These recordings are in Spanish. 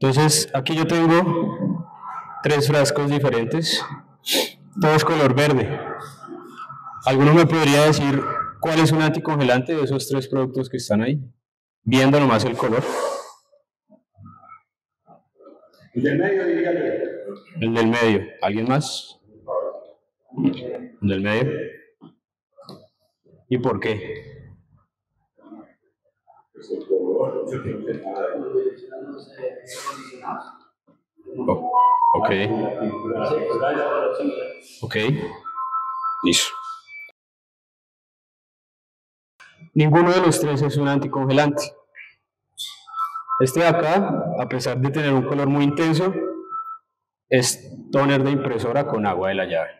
Entonces, aquí yo tengo 3 frascos diferentes, todos color verde. ¿Alguno me podría decir cuál es un anticongelante de esos 3 productos que están ahí? Viendo nomás el color. El del medio, diría yo. El del medio. ¿Alguien más? El del medio. ¿Y por qué? Oh, ok. Ok. Listo. Ninguno de los 3 es un anticongelante. Este de acá, a pesar de tener un color muy intenso, es tóner de impresora con agua de la llave.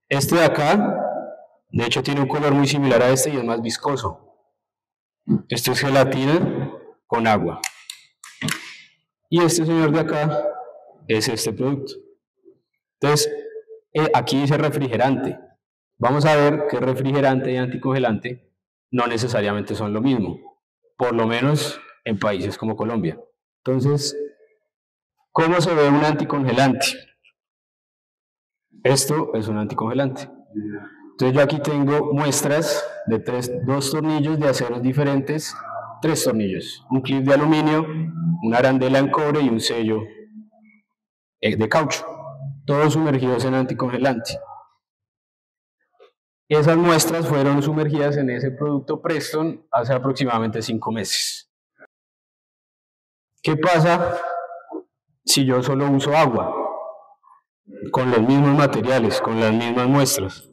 Este de acá, de hecho, tiene un color muy similar a este y es más viscoso. Esto es gelatina con agua. Y este señor de acá es este producto. Entonces, aquí dice refrigerante. Vamos a ver que refrigerante y anticongelante no necesariamente son lo mismo, por lo menos en países como Colombia. Entonces, ¿cómo se ve un anticongelante? Esto es un anticongelante. Entonces yo aquí tengo muestras de 2 tornillos de aceros diferentes, 3 tornillos, un clip de aluminio, una arandela en cobre y un sello de caucho, todos sumergidos en anticongelante. Esas muestras fueron sumergidas en ese producto Preston hace aproximadamente 5 meses. ¿Qué pasa si yo solo uso agua? Con los mismos materiales, con las mismas muestras.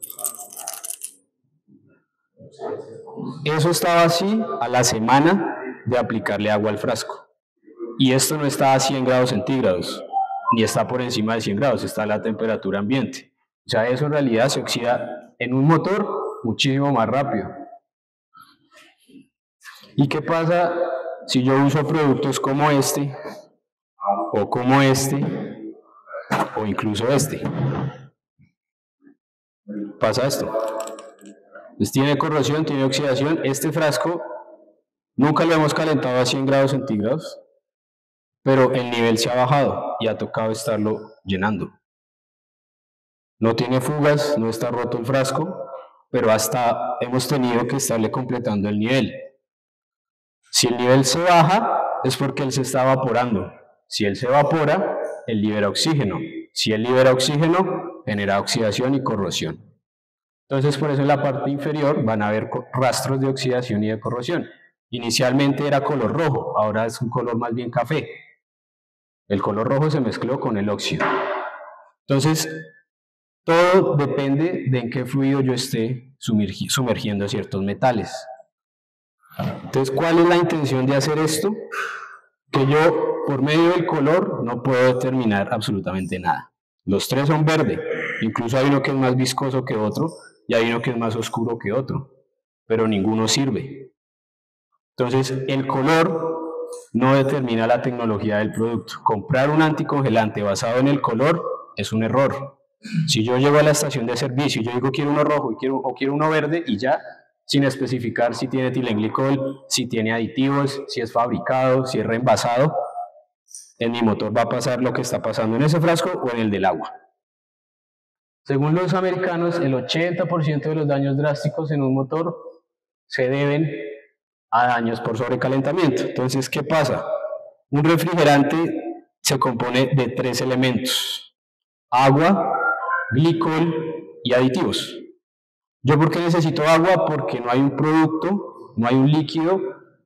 Eso estaba así a la semana de aplicarle agua al frasco. Y esto no está a 100 grados centígrados, ni está por encima de 100 grados, está a la temperatura ambiente. O sea, eso en realidad se oxida en un motor muchísimo más rápido. ¿Y qué pasa si yo uso productos como este, o como este, o incluso este? Pasa esto. Pues tiene corrosión, tiene oxidación. Este frasco nunca lo hemos calentado a 100 grados centígrados, pero el nivel se ha bajado y ha tocado estarlo llenando. No tiene fugas, no está roto el frasco, pero hasta hemos tenido que estarle completando el nivel. Si el nivel se baja, es porque él se está evaporando. Si él se evapora, él libera oxígeno. Si él libera oxígeno, genera oxidación y corrosión. Entonces, por eso en la parte inferior van a haber rastros de oxidación y de corrosión. Inicialmente era color rojo, ahora es un color más bien café. El color rojo se mezcló con el óxido. Entonces, todo depende de en qué fluido yo esté sumergiendo ciertos metales. Entonces, ¿cuál es la intención de hacer esto? Que yo, por medio del color, no puedo determinar absolutamente nada. Los 3 son verde, incluso hay uno que es más viscoso que otro, y hay uno que es más oscuro que otro, pero ninguno sirve. Entonces, el color no determina la tecnología del producto. Comprar un anticongelante basado en el color es un error. Si yo llego a la estación de servicio y yo digo quiero uno rojo o quiero uno verde y ya, sin especificar si tiene etilenglicol, si tiene aditivos, si es fabricado, si es reenvasado, en mi motor va a pasar lo que está pasando en ese frasco o en el del agua. Según los americanos, el 80% de los daños drásticos en un motor se deben a daños por sobrecalentamiento. Entonces, ¿qué pasa? Un refrigerante se compone de 3 elementos: agua, glicol y aditivos. ¿Yo por qué necesito agua? Porque no hay un producto, no hay un líquido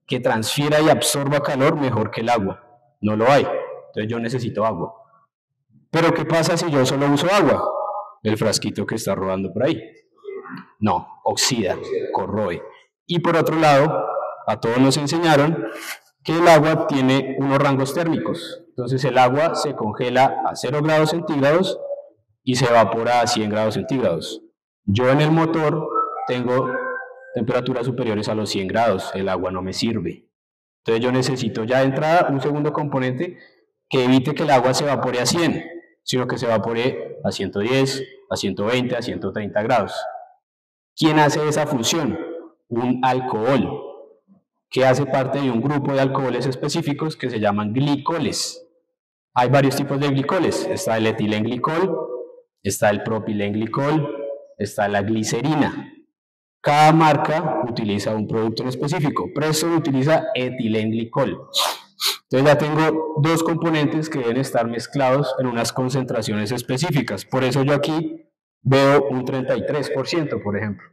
que transfiera y absorba calor mejor que el agua. No lo hay. Entonces yo necesito agua. Pero ¿qué pasa si yo solo uso agua? El frasquito que está rodando por ahí. No, oxida, corroe. Y por otro lado, a todos nos enseñaron que el agua tiene unos rangos térmicos. Entonces el agua se congela a 0 grados centígrados y se evapora a 100 grados centígrados. Yo en el motor tengo temperaturas superiores a los 100 grados, el agua no me sirve. Entonces yo necesito ya de entrada un segundo componente que evite que el agua se evapore a 100, sino que se evapore a 110, a 120, a 130 grados. ¿Quién hace esa función? Un alcohol, que hace parte de un grupo de alcoholes específicos que se llaman glicoles. Hay varios tipos de glicoles. Está el etilenglicol, está el propilenglicol, está la glicerina. Cada marca utiliza un producto en específico. Preston utiliza etilenglicol. Entonces ya tengo dos componentes que deben estar mezclados en unas concentraciones específicas. Por eso yo aquí veo un 33%, por ejemplo.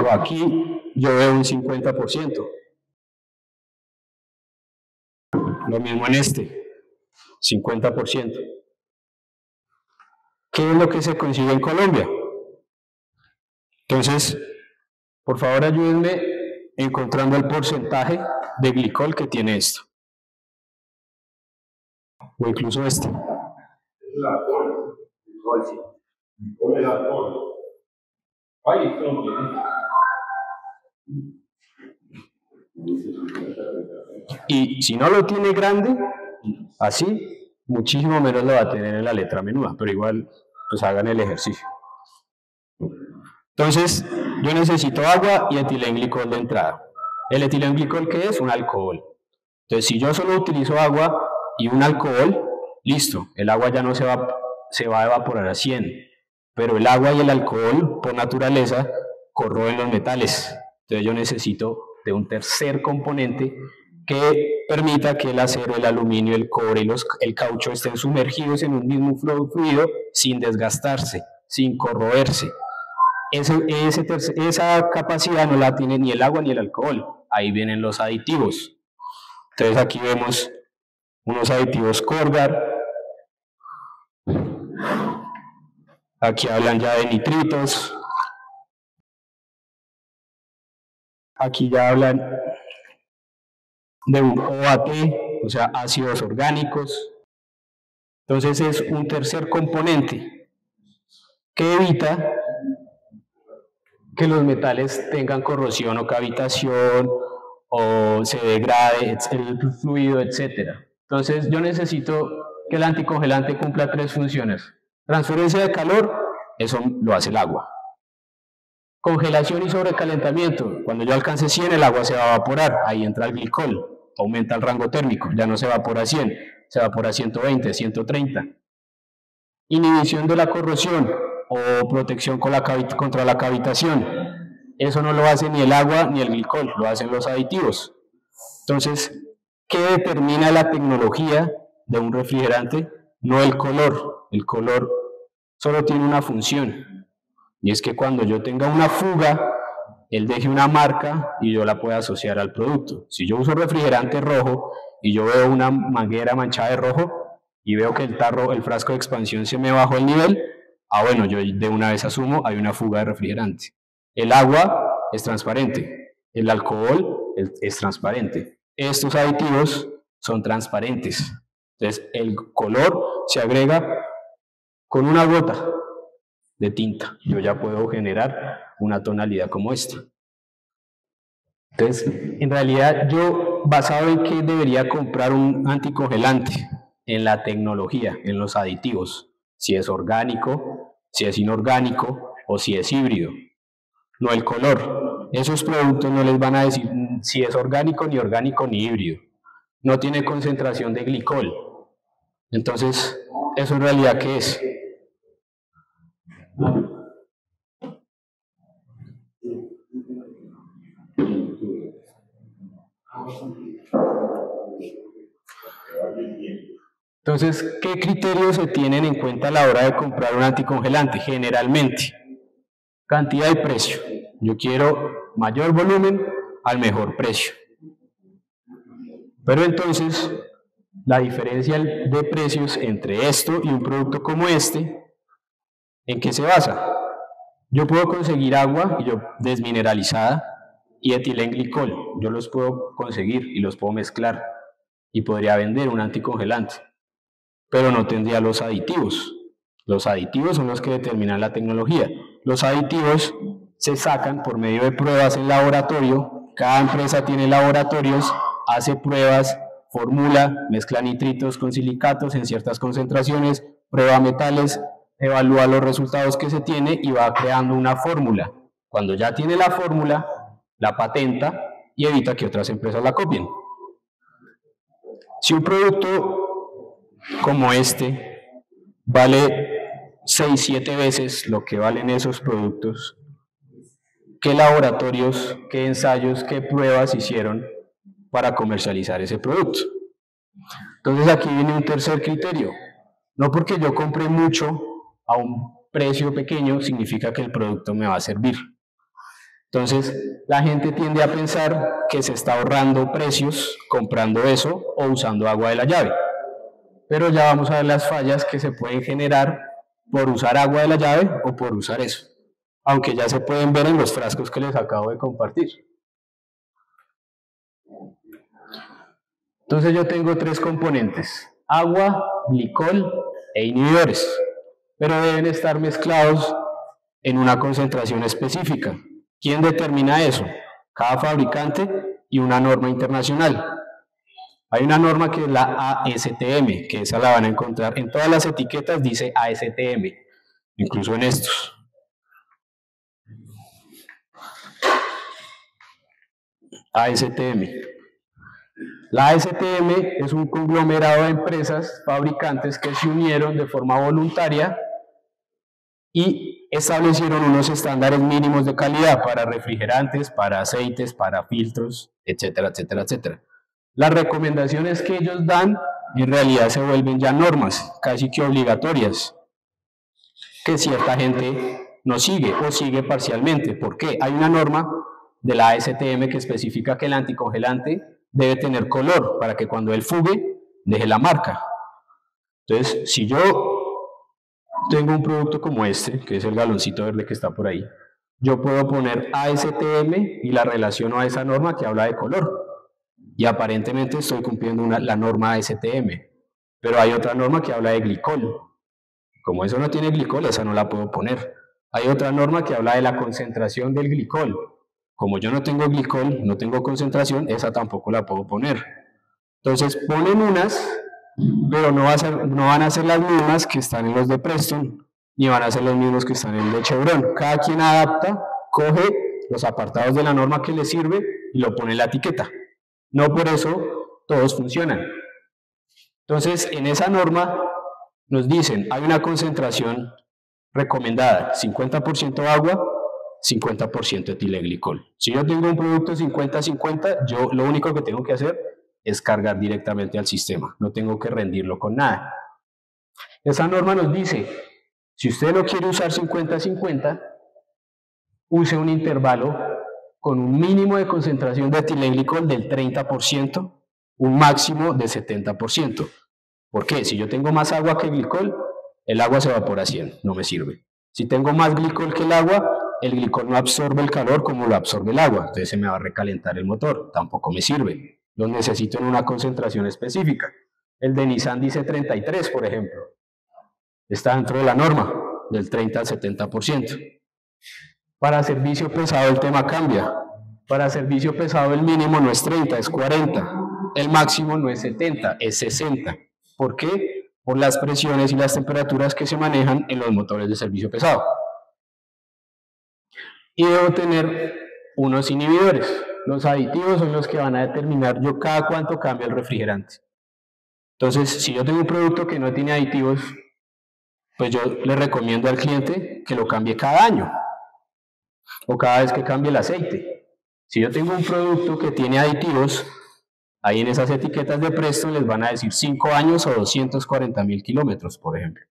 O aquí yo veo un 50%. Lo mismo en este, 50%. ¿Qué es lo que se consigue en Colombia? Entonces, por favor ayúdenme encontrando el porcentaje de glicol que tiene esto. O incluso este. Es el alcohol. Glicol, sí. Glicol es alcohol. Ay, esto no tiene. Y si no lo tiene grande, así, muchísimo menos lo va a tener en la letra menuda, pero igual, pues hagan el ejercicio. Entonces, yo necesito agua y etilenglicol de entrada. ¿El etilenglicol qué es? Un alcohol. Entonces, si yo solo utilizo agua y un alcohol, listo, el agua ya no se va a evaporar a 100, pero el agua y el alcohol, por naturaleza, corroen los metales. Entonces, yo necesito de un tercer componente que permita que el acero, el aluminio, el cobre y el caucho estén sumergidos en un mismo fluido sin desgastarse, sin corroerse. Esa capacidad no la tiene ni el agua ni el alcohol. Ahí vienen los aditivos. Entonces aquí vemos unos aditivos Corgar. Aquí hablan ya de nitritos. Aquí ya hablan de un OAT, o sea, ácidos orgánicos. Entonces es un tercer componente que evita que los metales tengan corrosión o cavitación o se degrade el fluido, etc. Entonces yo necesito que el anticongelante cumpla tres funciones. Transferencia de calor, eso lo hace el agua. Congelación y sobrecalentamiento, cuando yo alcance 100 el agua se va a evaporar, ahí entra el glicol, aumenta el rango térmico, ya no se evapora a 100, se evapora a 120, 130. Inhibición de la corrosión o protección contra la cavitación, eso no lo hace ni el agua ni el glicol, lo hacen los aditivos. Entonces, ¿qué determina la tecnología de un refrigerante? No el color solo tiene una función, y es que cuando yo tenga una fuga, él deje una marca y yo la pueda asociar al producto. Si yo uso refrigerante rojo y yo veo una manguera manchada de rojo y veo que el frasco de expansión se me bajó el nivel, bueno, yo de una vez asumo, hay una fuga de refrigerante. El agua es transparente, el alcohol es transparente. Estos aditivos son transparentes. Entonces, el color se agrega con una gota de tinta. Yo ya puedo generar una tonalidad como esta. Entonces, en realidad, yo, basado en qué debería comprar un anticongelante, en la tecnología, en los aditivos, si es orgánico, si es inorgánico o si es híbrido, no el color. Esos productos no les van a decir si es orgánico, ni híbrido. No tiene concentración de glicol. Entonces, ¿eso en realidad qué es? Entonces, ¿qué criterios se tienen en cuenta a la hora de comprar un anticongelante? Generalmente, cantidad y precio. Yo quiero mayor volumen al mejor precio. Pero entonces, la diferencia de precios entre esto y un producto como este, ¿en qué se basa? Yo puedo conseguir agua desmineralizada y etilenglicol. Yo los puedo conseguir y los puedo mezclar y podría vender un anticongelante, pero no tendría los aditivos. Los aditivos son los que determinan la tecnología. Los aditivos se sacan por medio de pruebas en laboratorio. Cada empresa tiene laboratorios, hace pruebas, formula, mezcla nitritos con silicatos en ciertas concentraciones, prueba metales, evalúa los resultados que se tiene y va creando una fórmula. Cuando ya tiene la fórmula, la patenta y evita que otras empresas la copien. Si un producto como este vale 6-7 veces lo que valen esos productos, ¿qué laboratorios, qué ensayos, qué pruebas hicieron para comercializar ese producto? Entonces aquí viene un tercer criterio. No porque yo compre mucho a un precio pequeño significa que el producto me va a servir. Entonces la gente tiende a pensar que se está ahorrando precios comprando eso o usando agua de la llave. Pero ya vamos a ver las fallas que se pueden generar por usar agua de la llave o por usar eso. Aunque ya se pueden ver en los frascos que les acabo de compartir. Entonces yo tengo 3 componentes: agua, glicol e inhibidores, pero deben estar mezclados en una concentración específica. ¿Quién determina eso? Cada fabricante y una norma internacional. Hay una norma que es la ASTM, que esa la van a encontrar en todas las etiquetas, dice ASTM, incluso en estos. ASTM. La ASTM es un conglomerado de empresas fabricantes que se unieron de forma voluntaria y establecieron unos estándares mínimos de calidad para refrigerantes, para aceites, para filtros, etcétera, etcétera, etcétera. Las recomendaciones que ellos dan en realidad se vuelven ya normas, casi que obligatorias, que cierta gente no sigue o sigue parcialmente. ¿Por qué? Hay una norma de la ASTM que especifica que el anticongelante debe tener color para que cuando él fugue deje la marca. Entonces, si yo tengo un producto como este, que es el galoncito verde que está por ahí, yo puedo poner ASTM y la relaciono a esa norma que habla de color. Y aparentemente estoy cumpliendo la norma ASTM. Pero hay otra norma que habla de glicol. Como eso no tiene glicol, esa no la puedo poner. Hay otra norma que habla de la concentración del glicol. Como yo no tengo glicol, no tengo concentración, esa tampoco la puedo poner. Entonces ponen unas, pero no van a ser las mismas que están en los de Preston, ni van a ser los mismos que están en el de Chevron. Cada quien adapta, coge los apartados de la norma que le sirve y lo pone en la etiqueta. No por eso todos funcionan. Entonces, en esa norma nos dicen, hay una concentración recomendada, 50% agua, 50% etilenglicol. Si yo tengo un producto 50-50, yo lo único que tengo que hacer es cargar directamente al sistema, no tengo que rendirlo con nada. Esa norma nos dice, si usted no quiere usar 50-50, use un intervalo con un mínimo de concentración de etilenglicol del 30%, un máximo de 70%. ¿Por qué? Si yo tengo más agua que glicol, el agua se evapora a 100, no me sirve. Si tengo más glicol que el glicol no absorbe el calor como lo absorbe el agua, entonces se me va a recalentar el motor, tampoco me sirve. Lo necesito en una concentración específica. El de Nissan dice 33, por ejemplo. Está dentro de la norma, del 30 al 70%. Para servicio pesado el tema cambia. Para servicio pesado el mínimo no es 30, es 40. El máximo no es 70, es 60. ¿Por qué? Por las presiones y las temperaturas que se manejan en los motores de servicio pesado. Y debo tener unos inhibidores. Los aditivos son los que van a determinar yo cada cuánto cambia el refrigerante. Entonces, si yo tengo un producto que no tiene aditivos, pues yo le recomiendo al cliente que lo cambie cada año o cada vez que cambie el aceite. Si yo tengo un producto que tiene aditivos, ahí en esas etiquetas de Preston les van a decir 5 años o 240.000 kilómetros, por ejemplo.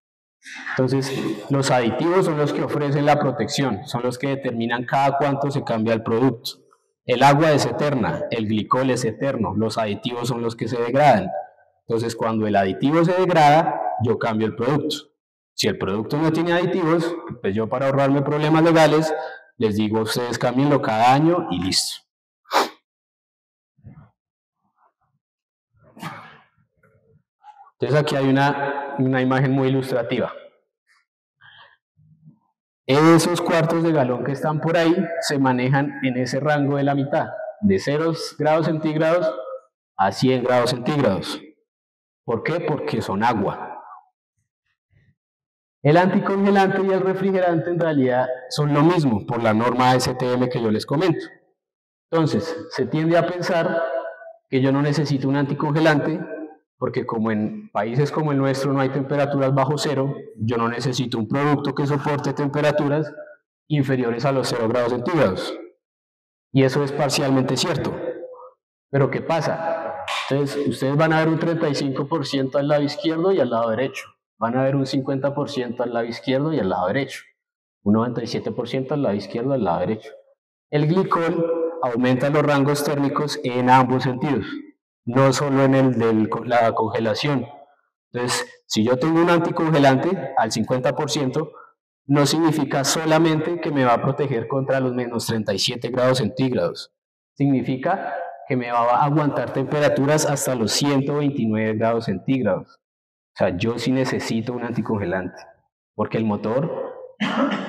Entonces, los aditivos son los que ofrecen la protección, son los que determinan cada cuánto se cambia el producto. El agua es eterna, el glicol es eterno, los aditivos son los que se degradan. Entonces, cuando el aditivo se degrada, yo cambio el producto. Si el producto no tiene aditivos, pues yo para ahorrarme problemas legales, les digo a ustedes cámbienlo cada año y listo. Entonces aquí hay una imagen muy ilustrativa. Esos cuartos de galón que están por ahí se manejan en ese rango de la mitad, de 0 grados centígrados a 100 grados centígrados. ¿Por qué? Porque son agua. El anticongelante y el refrigerante en realidad son lo mismo por la norma ASTM que yo les comento. Entonces, se tiende a pensar que yo no necesito un anticongelante, porque como en países como el nuestro no hay temperaturas bajo cero, yo no necesito un producto que soporte temperaturas inferiores a los 0 grados centígrados. Y eso es parcialmente cierto. Pero ¿qué pasa? Entonces, ustedes van a ver un 35% al lado izquierdo y al lado derecho. Van a ver un 50% al lado izquierdo y al lado derecho. Un 97% al lado izquierdo y al lado derecho. El glicol aumenta los rangos térmicos en ambos sentidos, no solo en el de la congelación. Entonces, si yo tengo un anticongelante al 50%, no significa solamente que me va a proteger contra los menos 37 grados centígrados. Significa que me va a aguantar temperaturas hasta los 129 grados centígrados. O sea, yo sí necesito un anticongelante, porque el motor,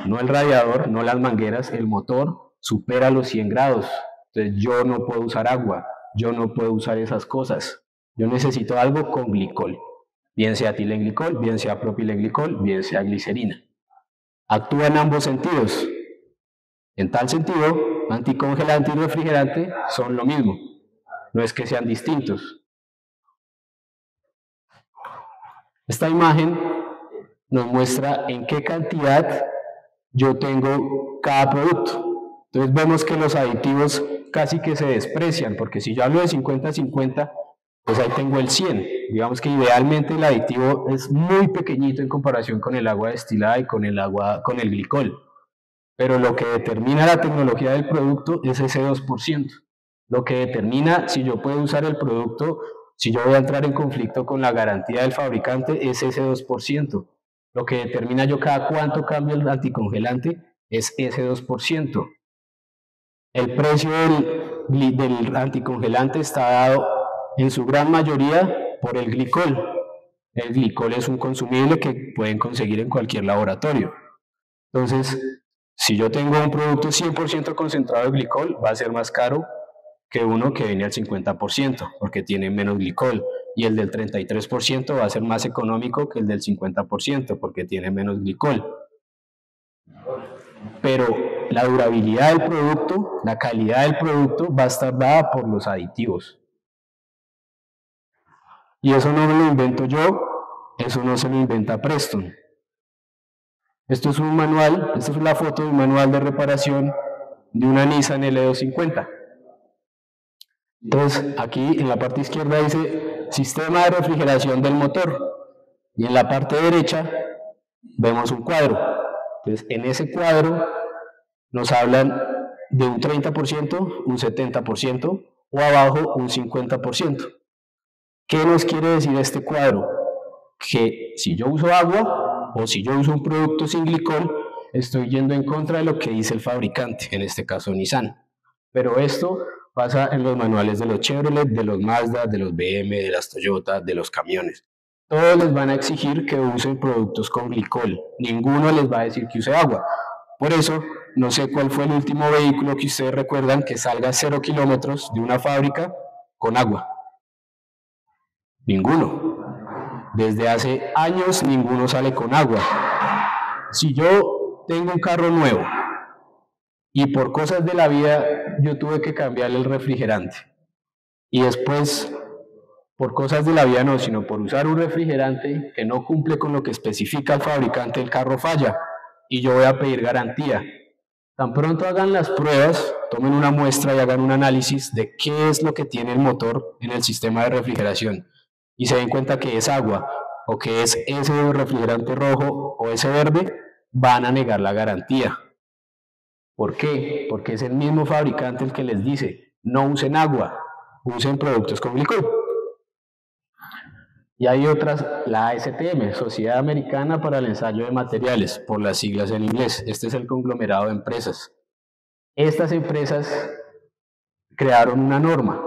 no el radiador, no las mangueras, el motor supera los 100 grados. Entonces yo no puedo usar agua, yo no puedo usar esas cosas. Yo necesito algo con glicol, bien sea etilenglicol, bien sea propilenglicol, bien sea glicerina. Actúa en ambos sentidos. En tal sentido, anticongelante y refrigerante son lo mismo. No es que sean distintos. Esta imagen nos muestra en qué cantidad yo tengo cada producto. Entonces vemos que los aditivos casi que se desprecian, porque si yo hablo de 50-50, pues ahí tengo el 100. Digamos que idealmente el aditivo es muy pequeñito en comparación con el agua destilada y con el glicol. Pero lo que determina la tecnología del producto es ese 2%. Lo que determina si yo puedo usar el producto, si yo voy a entrar en conflicto con la garantía del fabricante, es ese 2%. Lo que determina yo cada cuánto cambio el anticongelante es ese 2%. El precio del anticongelante está dado en su gran mayoría por el glicol. El glicol es un consumible que pueden conseguir en cualquier laboratorio. Entonces, si yo tengo un producto 100% concentrado de glicol, va a ser más caro que uno que viene al 50%, porque tiene menos glicol. Y el del 33% va a ser más económico que el del 50%, porque tiene menos glicol. Pero la durabilidad del producto, la calidad del producto va a estar dada por los aditivos. Y eso no me lo invento yo, eso no se lo inventa Preston. Esto es un manual, esta es la foto de un manual de reparación de una Nissan L250. Entonces, aquí en la parte izquierda dice sistema de refrigeración del motor. Y en la parte derecha vemos un cuadro. Entonces, en ese cuadro nos hablan de un 30%, un 70% o abajo un 50%. ¿Qué nos quiere decir este cuadro? Que si yo uso agua o si yo uso un producto sin glicol, estoy yendo en contra de lo que dice el fabricante, en este caso Nissan. Pero esto pasa en los manuales de los Chevrolet, de los Mazda, de los BM, de las Toyota, de los camiones. Todos les van a exigir que usen productos con glicol. Ninguno les va a decir que use agua. Por eso, no sé cuál fue el último vehículo que ustedes recuerdan que salga 0 kilómetros de una fábrica con agua. Ninguno. Desde hace años ninguno sale con agua. Si yo tengo un carro nuevo y por cosas de la vida yo tuve que cambiarle el refrigerante y después, por cosas de la vida no, sino por usar un refrigerante que no cumple con lo que especifica el fabricante, el carro falla y yo voy a pedir garantía. Tan pronto hagan las pruebas, tomen una muestra y hagan un análisis de qué es lo que tiene el motor en el sistema de refrigeración y se den cuenta que es agua o que es ese refrigerante rojo o ese verde, van a negar la garantía. ¿Por qué? Porque es el mismo fabricante el que les dice, no usen agua, usen productos con glicol. Y hay otras, la ASTM, Sociedad Americana para el Ensayo de Materiales, por las siglas en inglés. Este es el conglomerado de empresas. Estas empresas crearon una norma,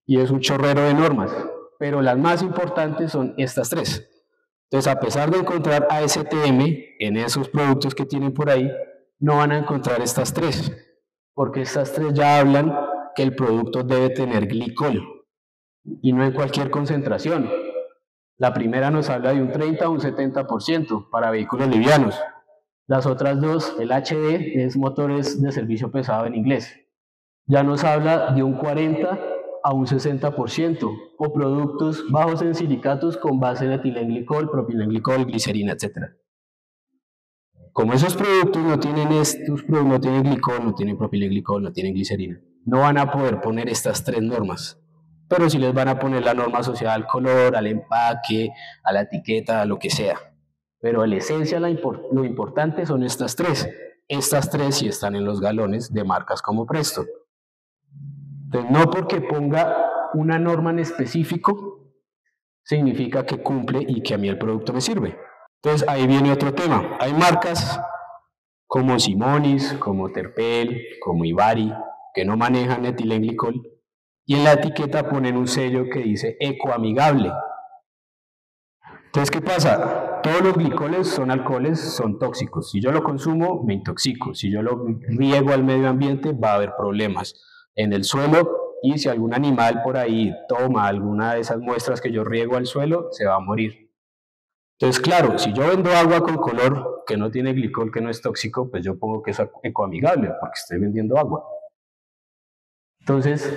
y es un chorrero de normas, pero las más importantes son estas tres. Entonces, a pesar de encontrar ASTM en esos productos que tienen por ahí, no van a encontrar estas tres, porque estas tres ya hablan que el producto debe tener glicol, y no en cualquier concentración. La primera nos habla de un 30 o un 70% para vehículos livianos. Las otras dos, el HD, es motores de servicio pesado en inglés. ya nos habla de un 40 a un 60%, o productos bajos en silicatos con base en etilenglicol, propilenglicol, glicerina, etc. Como esos productos no tienen no tienen glicol, no tienen propilenglicol, no tienen glicerina, no van a poder poner estas tres normas, pero sí les van a poner la norma asociada al color, al empaque, a la etiqueta, a lo que sea. Pero en esencia lo importante son estas tres. Estas tres sí están en los galones de marcas como Presto. Entonces, no porque ponga una norma en específico, significa que cumple y que a mí el producto me sirve. Entonces, ahí viene otro tema. Hay marcas como Simonis, como Terpel, como Ivari, que no manejan etilenglicol, y en la etiqueta ponen un sello que dice ecoamigable. Entonces, ¿qué pasa? Todos los glicoles son alcoholes, son tóxicos. Si yo lo consumo, me intoxico. Si yo lo riego al medio ambiente, va a haber problemas en el suelo, y si algún animal por ahí toma alguna de esas muestras que yo riego al suelo, se va a morir. Entonces, claro, si yo vendo agua con color que no tiene glicol, que no es tóxico, pues yo pongo que es ecoamigable, porque estoy vendiendo agua. Entonces,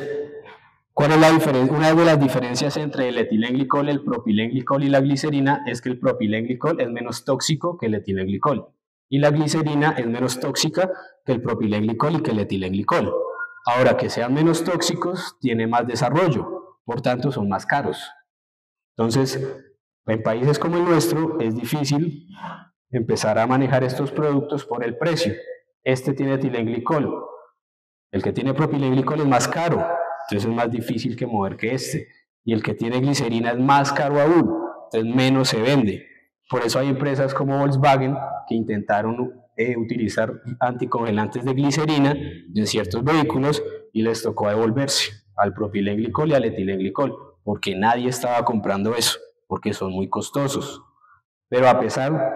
¿cuál es la diferencia? Una de las diferencias entre el etilenglicol, el propilenglicol y la glicerina es que el propilenglicol es menos tóxico que el etilenglicol, y la glicerina es menos tóxica que el propilenglicol y que el etilenglicol. Ahora, que sean menos tóxicos tiene más desarrollo, por tanto son más caros. Entonces, en países como el nuestro es difícil empezar a manejar estos productos por el precio. Este tiene etilenglicol, el que tiene propilenglicol es más caro, entonces es más difícil que mover que este. Y el que tiene glicerina es más caro aún, entonces menos se vende. Por eso hay empresas como Volkswagen que intentaron utilizar anticongelantes de glicerina en ciertos vehículos y les tocó devolverse al propilenglicol y al etilenglicol, porque nadie estaba comprando eso, porque son muy costosos. Pero a pesar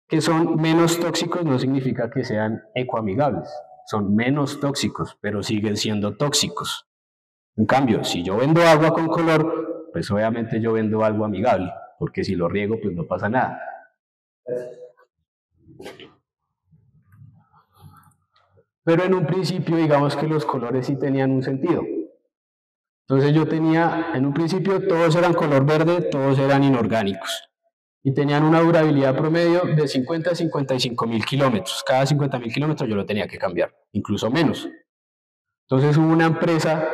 que son menos tóxicos, no significa que sean ecoamigables. Son menos tóxicos, pero siguen siendo tóxicos. En cambio, si yo vendo agua con color, pues obviamente yo vendo algo amigable, porque si lo riego, pues no pasa nada. Pero en un principio, digamos que los colores sí tenían un sentido. Entonces yo tenía, en un principio todos eran color verde, todos eran inorgánicos. Y tenían una durabilidad promedio de 50 a 55 mil kilómetros. Cada 50 mil kilómetros yo lo tenía que cambiar, incluso menos. Entonces hubo una empresa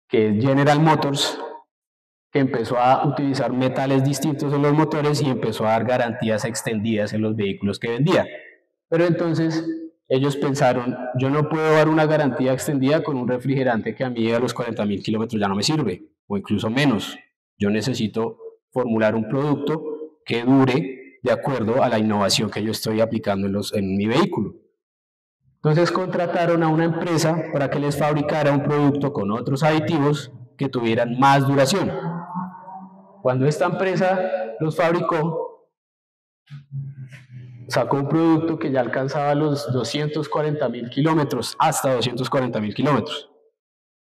que es General Motors, que empezó a utilizar metales distintos en los motores y empezó a dar garantías extendidas en los vehículos que vendía. Pero entonces ellos pensaron, yo no puedo dar una garantía extendida con un refrigerante que a mí a los 40 mil kilómetros ya no me sirve, o incluso menos. Yo necesito formular un producto que dure de acuerdo a la innovación que yo estoy aplicando en mi vehículo. Entonces contrataron a una empresa para que les fabricara un producto con otros aditivos que tuvieran más duración. Cuando esta empresa los fabricó, sacó un producto que ya alcanzaba los 240 mil kilómetros, hasta 240 mil kilómetros.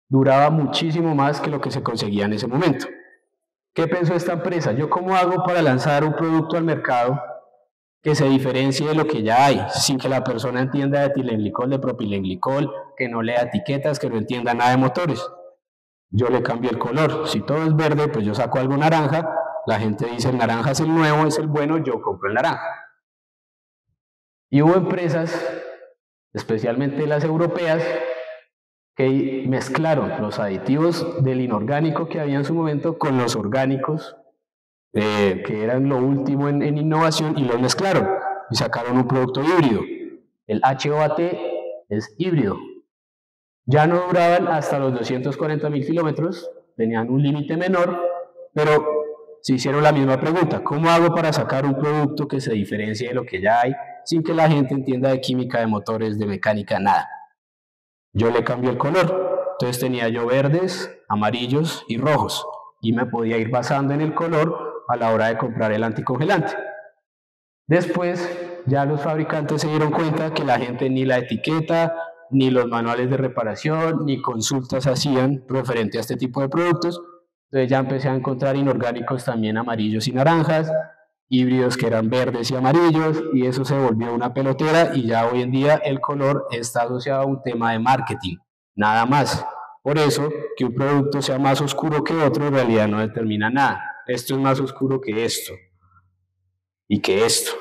Duraba muchísimo más que lo que se conseguía en ese momento. ¿Qué pensó esta empresa? ¿Yo cómo hago para lanzar un producto al mercado que se diferencie de lo que ya hay, sin que la persona entienda de etilenglicol, de propilenglicol, que no lea etiquetas, que no entienda nada de motores? Yo le cambio el color. Si todo es verde, pues yo saco algo naranja. La gente dice el naranja es el nuevo, es el bueno, yo compro el naranja. Y hubo empresas, especialmente las europeas, que mezclaron los aditivos del inorgánico que había en su momento con los orgánicos, que eran lo último en innovación, y los mezclaron y sacaron un producto híbrido. El HOAT es híbrido. Ya no duraban hasta los 240 mil kilómetros, tenían un límite menor, pero se hicieron la misma pregunta: ¿cómo hago para sacar un producto que se diferencie de lo que ya hay, sin que la gente entienda de química, de motores, de mecánica, nada? Yo le cambio el color. Entonces tenía yo verdes, amarillos y rojos, y me podía ir basando en el color a la hora de comprar el anticongelante. Después ya los fabricantes se dieron cuenta que la gente ni la etiqueta, ni los manuales de reparación, ni consultas hacían referente a este tipo de productos. Entonces ya empecé a encontrar inorgánicos también amarillos y naranjas, híbridos que eran verdes y amarillos, y eso se volvió una pelotera, y ya hoy en día el color está asociado a un tema de marketing, nada más. Por eso, que un producto sea más oscuro que otro en realidad no determina nada. Esto es más oscuro que esto, y que esto.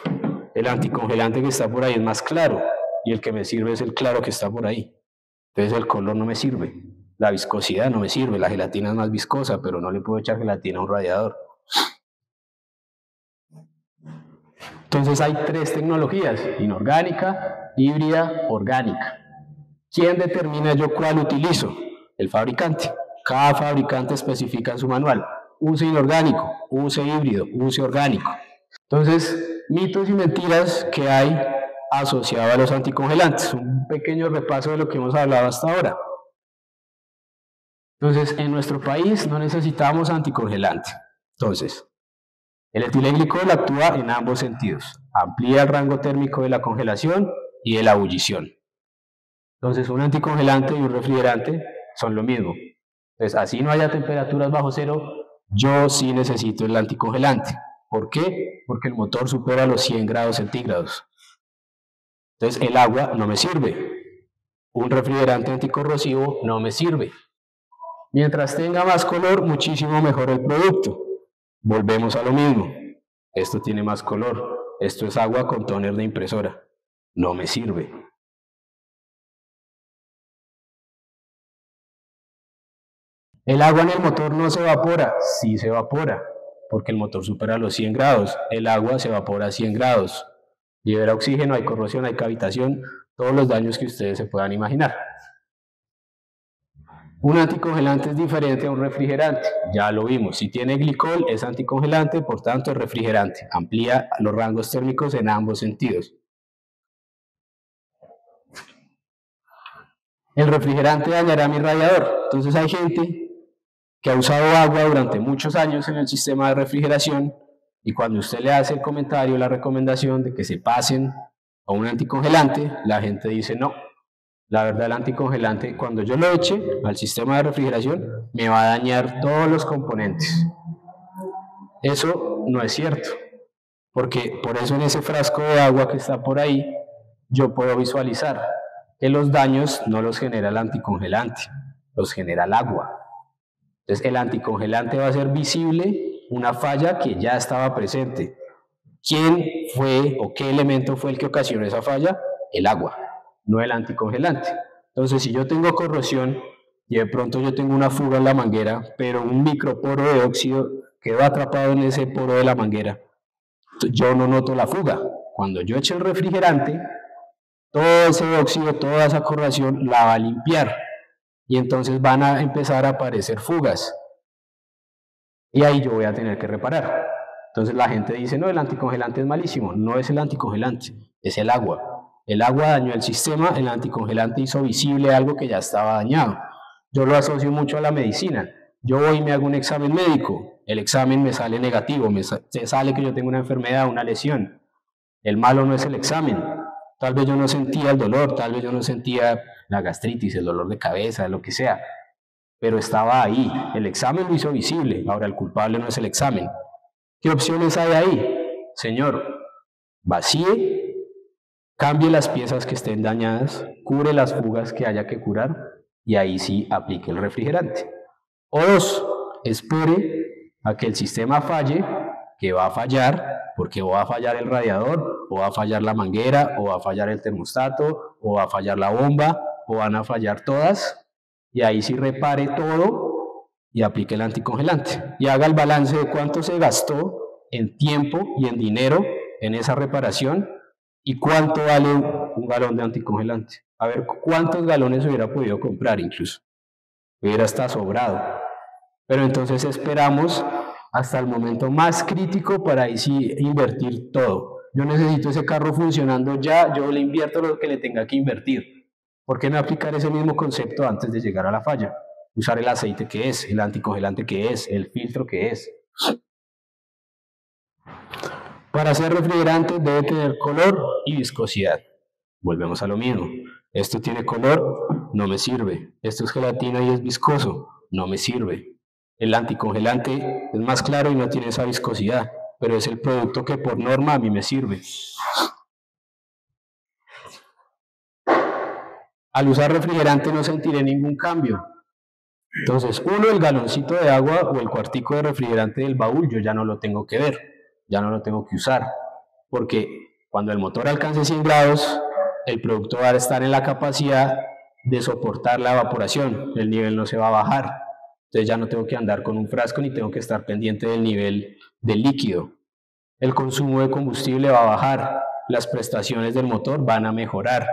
El anticongelante que está por ahí es más claro, y el que me sirve es el claro que está por ahí. Entonces el color no me sirve, la viscosidad no me sirve, la gelatina es más viscosa, pero no le puedo echar gelatina a un radiador. Entonces hay tres tecnologías: inorgánica, híbrida, orgánica. ¿Quién determina yo cuál utilizo? El fabricante. Cada fabricante especifica en su manual: use inorgánico, use híbrido, use orgánico. Entonces, mitos y mentiras que hay asociados a los anticongelantes. Un pequeño repaso de lo que hemos hablado hasta ahora. Entonces, en nuestro país no necesitamos anticongelante. Entonces, el etilenglicol actúa en ambos sentidos. Amplía el rango térmico de la congelación y de la ebullición. Entonces, un anticongelante y un refrigerante son lo mismo. Entonces, así no haya temperaturas bajo cero, yo sí necesito el anticongelante. ¿Por qué? Porque el motor supera los 100 grados centígrados. Entonces, el agua no me sirve. Un refrigerante anticorrosivo no me sirve. Mientras tenga más color, muchísimo mejor el producto. Volvemos a lo mismo. Esto tiene más color. Esto es agua con tóner de impresora. No me sirve. El agua en el motor no se evapora. Sí se evapora, porque el motor supera los 100 grados. El agua se evapora a 100 grados. Libera oxígeno, hay corrosión, hay cavitación, todos los daños que ustedes se puedan imaginar. Un anticongelante es diferente a un refrigerante, ya lo vimos. Si tiene glicol es anticongelante, por tanto es refrigerante. Amplía los rangos térmicos en ambos sentidos. El refrigerante dañará mi radiador. Entonces hay gente que ha usado agua durante muchos años en el sistema de refrigeración, y cuando usted le hace el comentario, la recomendación de que se pasen a un anticongelante, la gente dice no. La verdad, el anticongelante, cuando yo lo eche al sistema de refrigeración, me va a dañar todos los componentes. Eso no es cierto, porque por eso en ese frasco de agua que está por ahí, yo puedo visualizar que los daños no los genera el anticongelante, los genera el agua. Entonces, el anticongelante va a ser visible una falla que ya estaba presente. ¿Quién fue o qué elemento fue el que ocasionó esa falla? El agua, no el anticongelante. Entonces, si yo tengo corrosión y de pronto yo tengo una fuga en la manguera, pero un microporo de óxido quedó atrapado en ese poro de la manguera, yo no noto la fuga. Cuando yo eche el refrigerante, todo ese óxido, toda esa corrosión la va a limpiar, y entonces van a empezar a aparecer fugas. Y ahí yo voy a tener que reparar. Entonces la gente dice, no, el anticongelante es malísimo. No es el anticongelante, es el agua. El agua dañó el sistema, el anticongelante hizo visible algo que ya estaba dañado. Yo lo asocio mucho a la medicina. Yo voy y me hago un examen médico, el examen me sale negativo, me sale que yo tengo una enfermedad, una lesión. El malo no es el examen. Tal vez yo no sentía el dolor, tal vez yo no sentía la gastritis, el dolor de cabeza, lo que sea, pero estaba ahí. El examen lo hizo visible. Ahora el culpable no es el examen. ¿Qué opciones hay ahí? Señor, vacíe, cambie las piezas que estén dañadas, cure las fugas que haya que curar, y ahí sí aplique el refrigerante. O dos, espere a que el sistema falle, que va a fallar, porque o va a fallar el radiador, o va a fallar la manguera, o va a fallar el termostato, o va a fallar la bomba, o van a fallar todas, y ahí sí repare todo y aplique el anticongelante. Y haga el balance de cuánto se gastó en tiempo y en dinero en esa reparación, y cuánto vale un galón de anticongelante. A ver cuántos galones hubiera podido comprar incluso. Hubiera hasta sobrado. Pero entonces esperamos hasta el momento más crítico para ahí sí invertir todo. Yo necesito ese carro funcionando ya, yo le invierto lo que le tenga que invertir. ¿Por qué no aplicar ese mismo concepto antes de llegar a la falla? Usar el aceite que es, el anticongelante que es, el filtro que es. Para ser refrigerante debe tener color y viscosidad. Volvemos a lo mismo. Esto tiene color, no me sirve. Esto es gelatina y es viscoso, no me sirve. El anticongelante es más claro y no tiene esa viscosidad, pero es el producto que por norma a mí me sirve. Al usar refrigerante no sentiré ningún cambio. Entonces, el galoncito de agua o el cuartico de refrigerante del baúl, yo ya no lo tengo que ver, ya no lo tengo que usar, porque cuando el motor alcance 100 grados, el producto va a estar en la capacidad de soportar la evaporación, el nivel no se va a bajar. Entonces ya no tengo que andar con un frasco ni tengo que estar pendiente del nivel del líquido. El consumo de combustible va a bajar, las prestaciones del motor van a mejorar.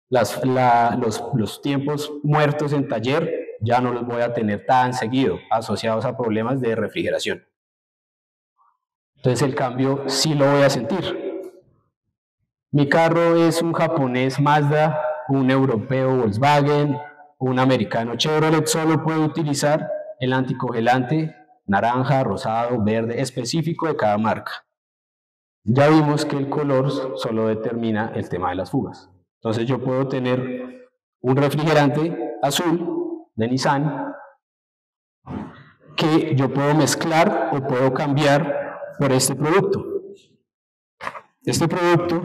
Los tiempos muertos en taller ya no los voy a tener tan seguido asociados a problemas de refrigeración. Entonces el cambio sí lo voy a sentir. Mi carro es un japonés Mazda, un europeo Volkswagen, un americano Chevrolet, solo puedo utilizar el anticongelante naranja, rosado, verde, específico de cada marca. Ya vimos que el color solo determina el tema de las fugas. Entonces yo puedo tener un refrigerante azul de Nissan que yo puedo mezclar o puedo cambiar por este producto. Este producto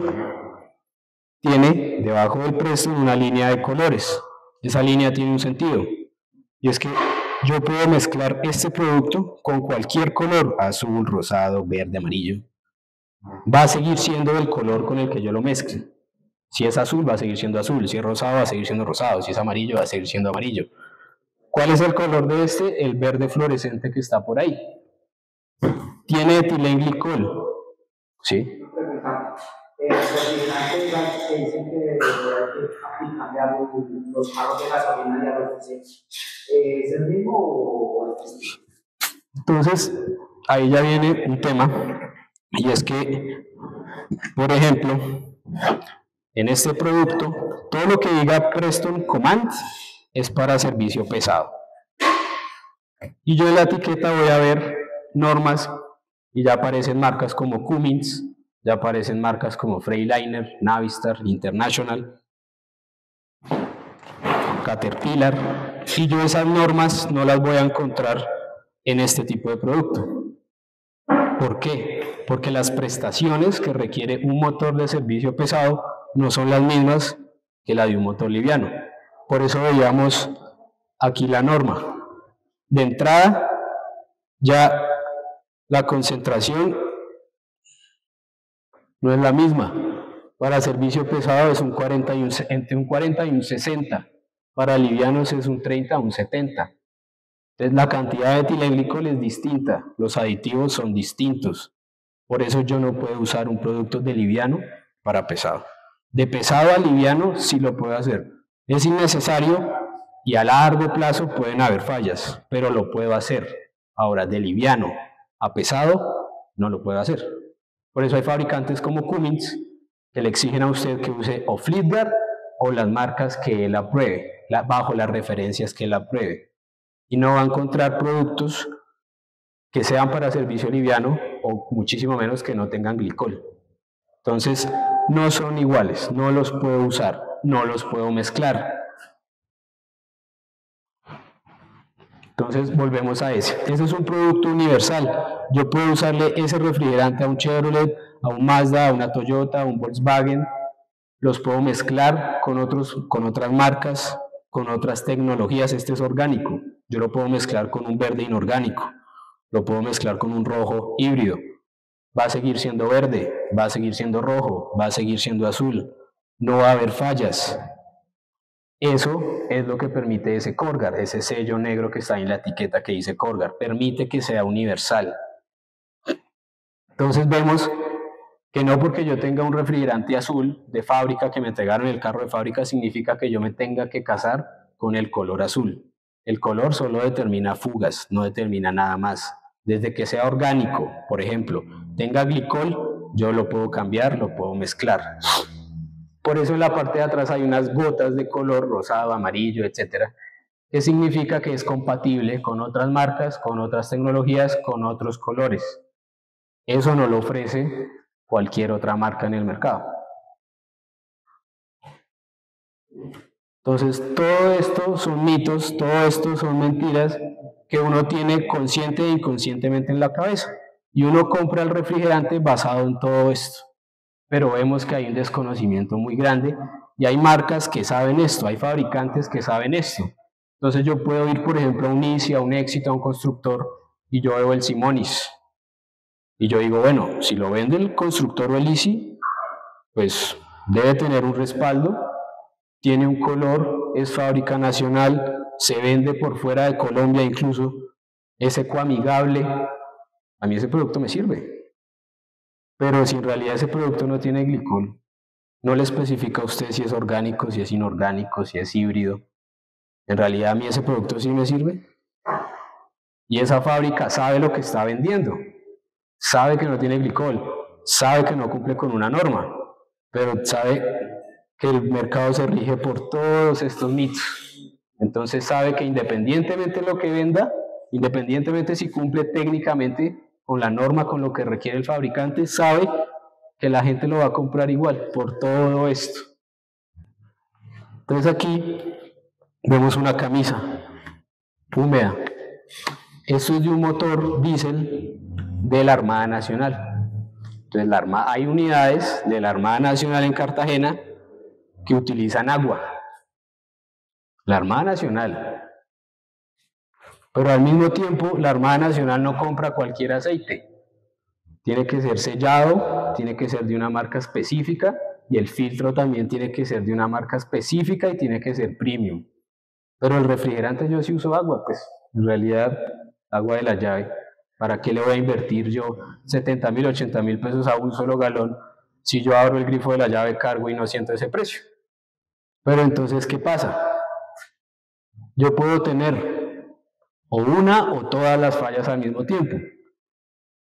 tiene debajo del precio una línea de colores. Esa línea tiene un sentido y es que yo puedo mezclar este producto con cualquier color, azul, rosado, verde, amarillo. Va a seguir siendo el color con el que yo lo mezcle. Si es azul, va a seguir siendo azul. Si es rosado, va a seguir siendo rosado. Si es amarillo, va a seguir siendo amarillo. ¿Cuál es el color de este? El verde fluorescente que está por ahí. Tiene etilenglicol. ¿Sí? Dicen que hay que cambiar los carros de gasolina y a los diésel. ¿Es el mismo o es distinto? Entonces, ahí ya viene un tema, y es que, por ejemplo, en este producto, todo lo que diga Preston Command es para servicio pesado. Y yo en la etiqueta voy a ver normas y ya aparecen marcas como Cummins, ya aparecen marcas como Freightliner, Navistar, International, Caterpillar, y yo esas normas no las voy a encontrar en este tipo de producto. ¿Por qué? Porque las prestaciones que requiere un motor de servicio pesado no son las mismas que la de un motor liviano. Por eso veíamos aquí la norma. De entrada, ya la concentración no es la misma. Para servicio pesado es entre un 40 y un 60. Para livianos es un 30 a un 70. Entonces la cantidad de etilenglicol es distinta, los aditivos son distintos. Por eso yo no puedo usar un producto de liviano para pesado. De pesado a liviano sí lo puedo hacer. Es innecesario y a largo plazo pueden haber fallas, pero lo puedo hacer. Ahora, de liviano a pesado no lo puedo hacer. Por eso hay fabricantes como Cummins que le exigen a usted que use o Fleetguard o las marcas que él apruebe, bajo las referencias que él apruebe. Y no va a encontrar productos que sean para servicio liviano o muchísimo menos que no tengan glicol. Entonces, no son iguales, no los puedo usar, no los puedo mezclar. Entonces, volvemos a ese. Ese es un producto universal. Yo puedo usarle ese refrigerante a un Chevrolet, a un Mazda, a una Toyota, a un Volkswagen. Los puedo mezclar con otras marcas, con otras tecnologías. Este es orgánico. Yo lo puedo mezclar con un verde inorgánico. Lo puedo mezclar con un rojo híbrido. Va a seguir siendo verde, va a seguir siendo rojo, va a seguir siendo azul. No va a haber fallas. Eso es lo que permite ese Corgar, ese sello negro que está en la etiqueta que dice Corgar. Permite que sea universal. Entonces vemos que no porque yo tenga un refrigerante azul de fábrica que me entregaron en el carro de fábrica significa que yo me tenga que casar con el color azul. El color solo determina fugas, no determina nada más. Desde que sea orgánico, por ejemplo, tenga glicol, yo lo puedo cambiar, lo puedo mezclar. Por eso en la parte de atrás hay unas gotas de color rosado, amarillo, etcétera, que significa que es compatible con otras marcas, con otras tecnologías, con otros colores. Eso no lo ofrece cualquier otra marca en el mercado. Entonces, todo esto son mitos, todo esto son mentiras que uno tiene consciente e inconscientemente en la cabeza. Y uno compra el refrigerante basado en todo esto. Pero vemos que hay un desconocimiento muy grande y hay marcas que saben esto, hay fabricantes que saben esto. Entonces yo puedo ir, por ejemplo, a un Easy, a un Éxito, a un constructor, y yo veo el Simonis. Y yo digo, bueno, si lo vende el constructor o el Easy, pues debe tener un respaldo, tiene un color, es fábrica nacional, se vende por fuera de Colombia incluso, es ecoamigable, a mí ese producto me sirve. Pero si en realidad ese producto no tiene glicol, no le especifica a usted si es orgánico, si es inorgánico, si es híbrido, en realidad a mí ese producto sí me sirve. Y esa fábrica sabe lo que está vendiendo, sabe que no tiene glicol, sabe que no cumple con una norma, pero sabe que el mercado se rige por todos estos mitos. Entonces sabe que independientemente de lo que venda, independientemente si cumple técnicamente con la norma, con lo que requiere el fabricante, sabe que la gente lo va a comprar igual por todo esto. Entonces aquí vemos una camisa húmeda. Esto es de un motor diésel de la Armada Nacional. Entonces hay unidades de la Armada Nacional en Cartagena que utilizan agua. La Armada Nacional. Pero al mismo tiempo, la Armada Nacional no compra cualquier aceite. Tiene que ser sellado, tiene que ser de una marca específica y el filtro también tiene que ser de una marca específica y tiene que ser premium. Pero el refrigerante yo sí uso agua, pues en realidad agua de la llave. ¿Para qué le voy a invertir yo 70.000, 80.000 pesos a un solo galón si yo abro el grifo de la llave, cargo y no siento ese precio? Pero entonces, ¿qué pasa? Yo puedo tener o una o todas las fallas al mismo tiempo.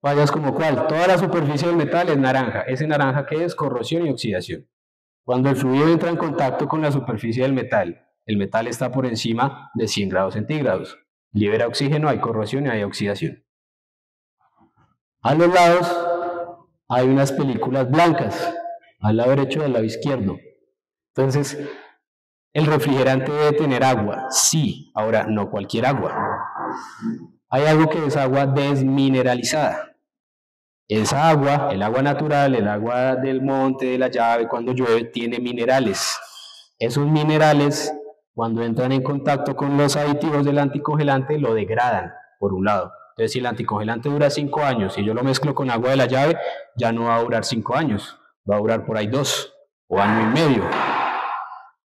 Fallas como cuál, toda la superficie del metal es naranja. ¿Ese naranja qué es? Corrosión y oxidación. Cuando el fluido entra en contacto con la superficie del metal, el metal está por encima de 100 grados centígrados. Libera oxígeno, hay corrosión y hay oxidación. A los lados hay unas películas blancas, al lado derecho y al lado izquierdo. Entonces, el refrigerante debe tener agua, sí, ahora no cualquier agua. Hay algo que es agua desmineralizada. Esa agua, el agua natural, el agua del monte, de la llave, cuando llueve, tiene minerales. Esos minerales, cuando entran en contacto con los aditivos del anticongelante, lo degradan, por un lado. Entonces, si el anticongelante dura 5 años y yo lo mezclo con agua de la llave, ya no va a durar 5 años, va a durar por ahí 2 o año y medio.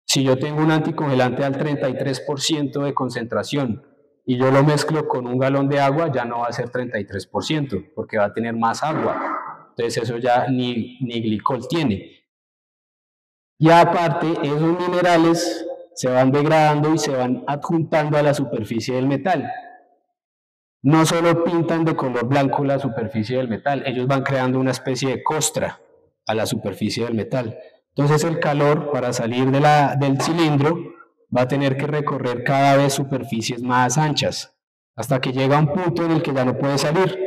Si yo tengo un anticongelante al 33% de concentración y yo lo mezclo con un galón de agua, ya no va a ser 33%, porque va a tener más agua. Entonces eso ya ni glicol tiene. Y aparte, esos minerales se van degradando y se van adjuntando a la superficie del metal. No solo pintan de color blanco la superficie del metal, ellos van creando una especie de costra a la superficie del metal. Entonces el calor, para salir del cilindro, va a tener que recorrer cada vez superficies más anchas, hasta que llega a un punto en el que ya no puede salir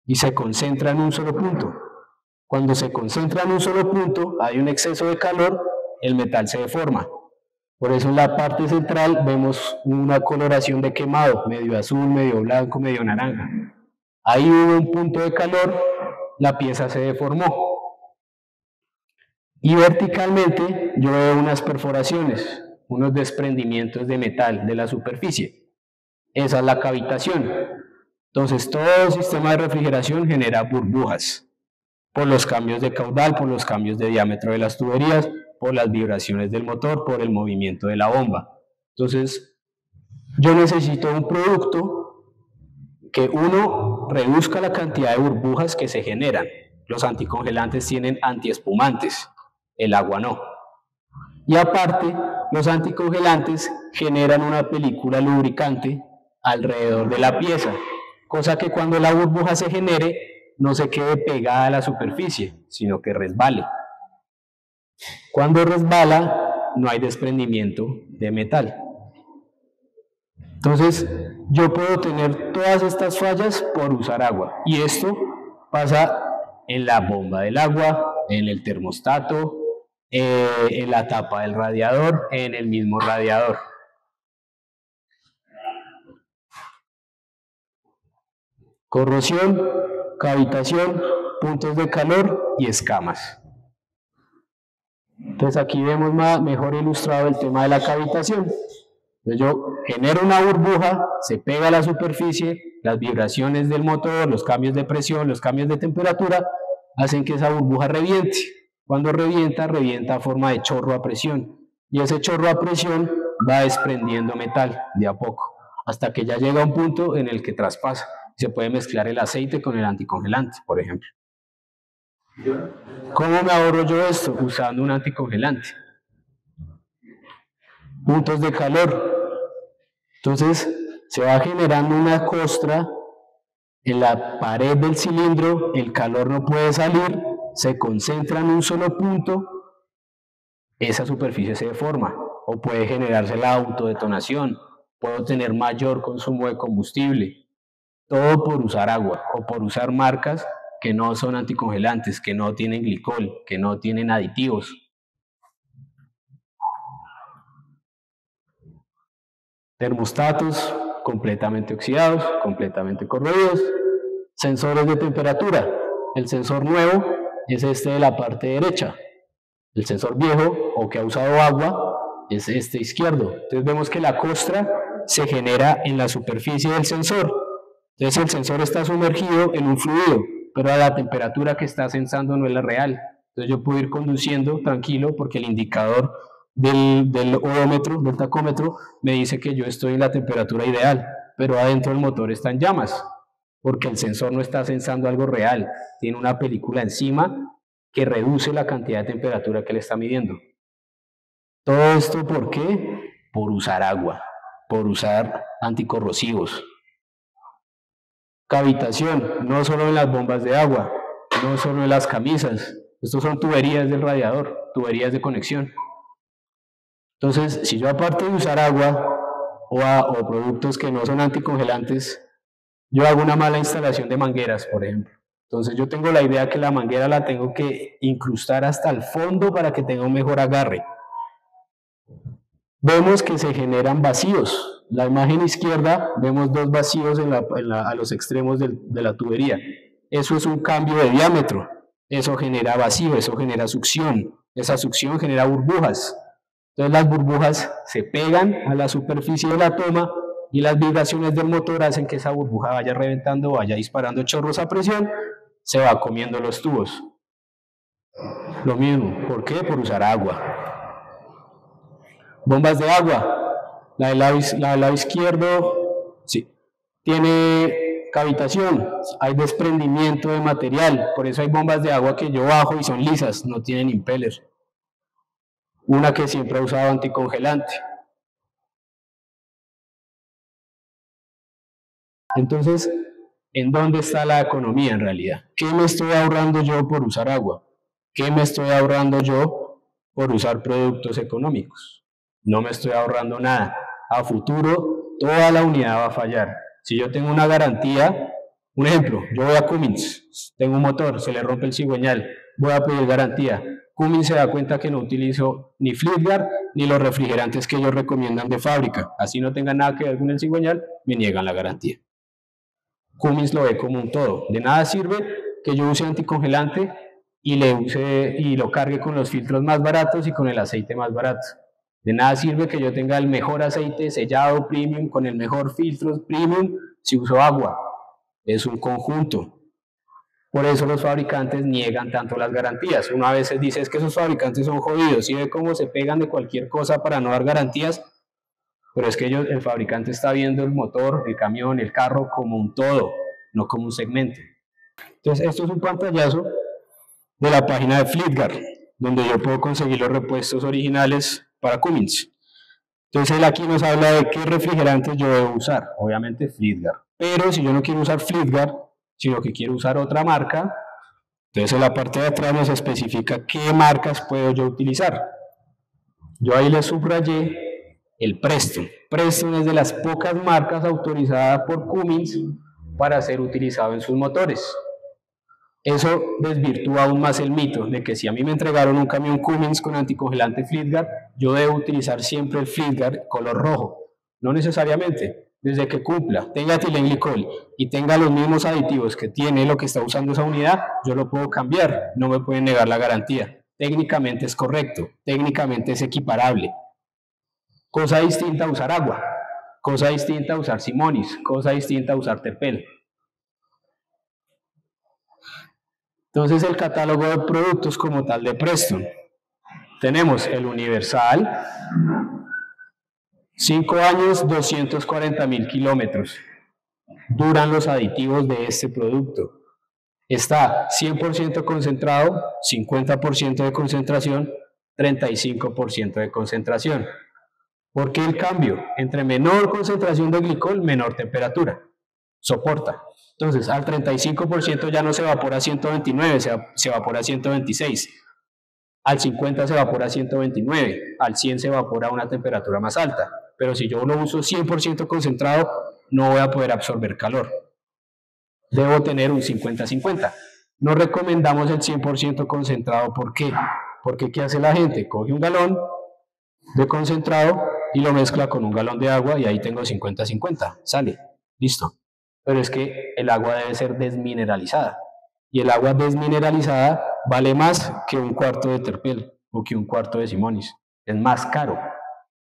y se concentra en un solo punto. Cuando se concentra en un solo punto, hay un exceso de calor, el metal se deforma. Por eso en la parte central vemos una coloración de quemado, medio azul, medio blanco, medio naranja. Ahí hubo un punto de calor, la pieza se deformó. Y verticalmente yo veo unas perforaciones, unos desprendimientos de metal de la superficie. Esa es la cavitación. Entonces todo el sistema de refrigeración genera burbujas por los cambios de caudal, por los cambios de diámetro de las tuberías, por las vibraciones del motor, por el movimiento de la bomba. Entonces yo necesito un producto que uno reduzca la cantidad de burbujas que se generan. Los anticongelantes tienen antiespumantes, el agua no. Y aparte, los anticongelantes generan una película lubricante alrededor de la pieza, cosa que cuando la burbuja se genere no se quede pegada a la superficie, sino que resbale. Cuando resbala, no hay desprendimiento de metal. Entonces, yo puedo tener todas estas fallas por usar agua. Y esto pasa en la bomba del agua, en el termostato, en la tapa del radiador, en el mismo radiador. Corrosión cavitación, puntos de calor y escamas. Entonces aquí vemos mejor ilustrado el tema de la cavitación. Entonces yo genero una burbuja, se pega a la superficie, las vibraciones del motor, los cambios de presión, los cambios de temperatura, hacen que esa burbuja reviente. Cuando revienta, revienta a forma de chorro a presión. Y ese chorro a presión va desprendiendo metal de a poco, hasta que ya llega a un punto en el que traspasa. Se puede mezclar el aceite con el anticongelante, por ejemplo. ¿Cómo me ahorro yo esto? Usando un anticongelante. Puntos de calor. Entonces se va generando una costra en la pared del cilindro, el calor no puede salir, se concentra en un solo punto, esa superficie se deforma o puede generarse la autodetonación, puedo tener mayor consumo de combustible, todo por usar agua o por usar marcas que no son anticongelantes, que no tienen glicol, que no tienen aditivos. Termostatos completamente oxidados, completamente corroídos. Sensores de temperatura. El sensor nuevo es este de la parte derecha. El sensor viejo o que ha usado agua es este izquierdo. Entonces vemos que la costra se genera en la superficie del sensor. Entonces el sensor está sumergido en un fluido, pero a la temperatura que está sensando no es la real. Entonces yo puedo ir conduciendo tranquilo porque el indicador del odómetro, del tacómetro, me dice que yo estoy en la temperatura ideal, pero adentro del motor está en llamas, porque el sensor no está sensando algo real, tiene una película encima que reduce la cantidad de temperatura que le está midiendo. Todo esto, ¿por qué? Por usar agua, por usar anticorrosivos. Cavitación, no solo en las bombas de agua, no solo en las camisas, estos son tuberías del radiador, tuberías de conexión. Entonces, si yo aparte de usar agua o productos que no son anticongelantes, yo hago una mala instalación de mangueras, por ejemplo. Entonces yo tengo la idea que la manguera la tengo que incrustar hasta el fondo para que tenga un mejor agarre. Vemos que se generan vacíos. La imagen izquierda vemos dos vacíos a los extremos de la tubería. Eso es un cambio de diámetro. Eso genera vacío, eso genera succión. Esa succión genera burbujas. Entonces las burbujas se pegan a la superficie de la toma y las vibraciones del motor hacen que esa burbuja vaya reventando, vaya disparando chorros a presión, se va comiendo los tubos. Lo mismo, ¿por qué? Por usar agua. Bombas de agua, la del lado izquierdo, sí, tiene cavitación, hay desprendimiento de material, por eso hay bombas de agua que yo bajo y son lisas, no tienen impeller. Una que siempre ha usado anticongelante. Entonces, ¿en dónde está la economía en realidad? ¿Qué me estoy ahorrando yo por usar agua? ¿Qué me estoy ahorrando yo por usar productos económicos? No me estoy ahorrando nada. A futuro, toda la unidad va a fallar. Si yo tengo una garantía, un ejemplo, yo voy a Cummins, tengo un motor, se le rompe el cigüeñal, voy a pedir garantía. Cummins se da cuenta que no utilizo ni Fleetguard ni los refrigerantes que ellos recomiendan de fábrica. Así no tengan nada que ver con el cigüeñal, me niegan la garantía. Cummins lo ve como un todo. De nada sirve que yo use anticongelante y lo cargue con los filtros más baratos y con el aceite más barato. De nada sirve que yo tenga el mejor aceite sellado premium con el mejor filtro premium si uso agua. Es un conjunto. Por eso los fabricantes niegan tanto las garantías. Uno a veces dice es que esos fabricantes son jodidos. ¿Sí ve cómo se pegan de cualquier cosa para no dar garantías? Pero es que el fabricante está viendo el motor, el camión, el carro como un todo, no como un segmento. Entonces esto es un pantallazo de la página de Fleetguard, donde yo puedo conseguir los repuestos originales para Cummins. Entonces él aquí nos habla de qué refrigerantes yo debo usar, obviamente Fleetguard. Pero si yo no quiero usar Fleetguard, sino que quiero usar otra marca, entonces en la parte de atrás nos especifica qué marcas puedo yo utilizar. Yo ahí le subrayé el Preston. Preston es de las pocas marcas autorizadas por Cummins para ser utilizado en sus motores. Eso desvirtúa aún más el mito de que si a mí me entregaron un camión Cummins con anticongelante Fleetguard, yo debo utilizar siempre el Fleetguard color rojo. No necesariamente. Desde que cumpla, tenga etilenglicol y tenga los mismos aditivos que tiene lo que está usando esa unidad, yo lo puedo cambiar, no me pueden negar la garantía. Técnicamente es correcto, técnicamente es equiparable. Cosa distinta a usar agua, cosa distinta a usar Simonis, cosa distinta a usar Terpel. Entonces el catálogo de productos como tal de Preston. Tenemos el universal, 5 años, 240.000 kilómetros. Duran los aditivos de este producto. Está 100% concentrado, 50% de concentración, 35% de concentración. ¿Por qué el cambio? Entre menor concentración de glicol, menor temperatura. Soporta. Entonces, al 35% ya no se evapora a 129, se evapora a 126. Al 50 se evapora a 129, al 100 se evapora a una temperatura más alta. Pero si yo lo uso 100% concentrado, no voy a poder absorber calor. Debo tener un 50-50. No recomendamos el 100% concentrado. ¿Por qué? Porque ¿qué hace la gente? Coge un galón de concentrado y lo mezcla con un galón de agua y ahí tengo 50-50. Sale, listo. Pero es que el agua debe ser desmineralizada. Y el agua desmineralizada vale más que un cuarto de Terpel o que un cuarto de Simonis. Es más caro.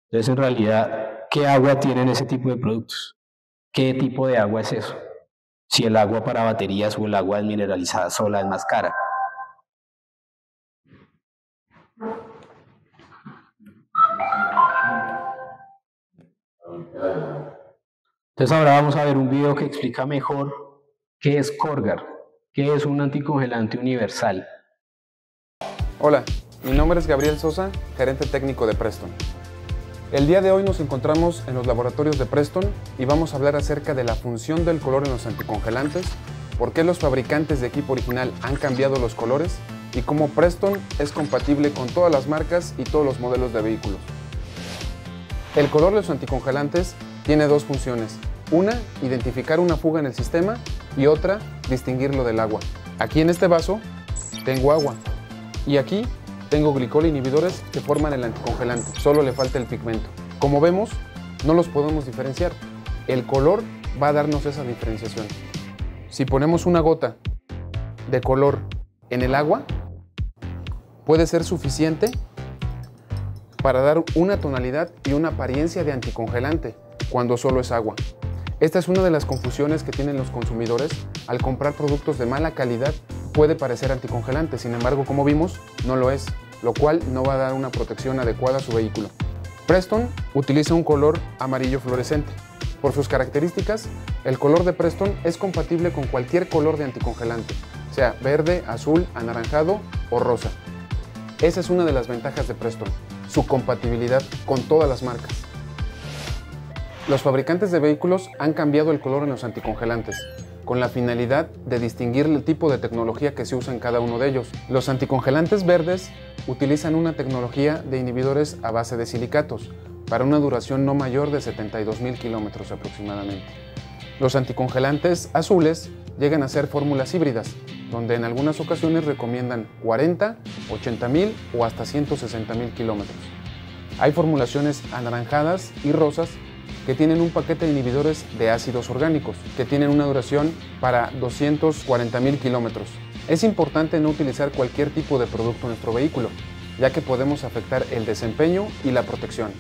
Entonces, en realidad, ¿qué agua tienen ese tipo de productos? ¿Qué tipo de agua es eso? Si el agua para baterías o el agua desmineralizada sola es más cara. Entonces ahora vamos a ver un video que explica mejor qué es Corgar, qué es un anticongelante universal. Hola, mi nombre es Gabriel Sosa, gerente técnico de Preston. El día de hoy nos encontramos en los laboratorios de Preston y vamos a hablar acerca de la función del color en los anticongelantes, por qué los fabricantes de equipo original han cambiado los colores y cómo Preston es compatible con todas las marcas y todos los modelos de vehículos. El color de los anticongelantes tiene dos funciones. Una, identificar una fuga en el sistema y otra, distinguirlo del agua. Aquí en este vaso tengo agua y aquí tengo glicol inhibidores que forman el anticongelante, solo le falta el pigmento. Como vemos, no los podemos diferenciar. El color va a darnos esa diferenciación. Si ponemos una gota de color en el agua, puede ser suficiente para dar una tonalidad y una apariencia de anticongelante cuando solo es agua. Esta es una de las confusiones que tienen los consumidores al comprar productos de mala calidad. Puede parecer anticongelante, sin embargo, como vimos, no lo es, lo cual no va a dar una protección adecuada a su vehículo. Preston utiliza un color amarillo fluorescente. Por sus características, el color de Preston es compatible con cualquier color de anticongelante, sea verde, azul, anaranjado o rosa. Esa es una de las ventajas de Preston, su compatibilidad con todas las marcas. Los fabricantes de vehículos han cambiado el color en los anticongelantes, con la finalidad de distinguir el tipo de tecnología que se usa en cada uno de ellos. Los anticongelantes verdes utilizan una tecnología de inhibidores a base de silicatos, para una duración no mayor de 72.000 kilómetros aproximadamente. Los anticongelantes azules llegan a ser fórmulas híbridas, donde en algunas ocasiones recomiendan 40, 80.000 o hasta 160.000 kilómetros. Hay formulaciones anaranjadas y rosas que tienen un paquete de inhibidores de ácidos orgánicos, que tienen una duración para 240.000 kilómetros. Es importante no utilizar cualquier tipo de producto en nuestro vehículo, ya que podemos afectar el desempeño y la protección.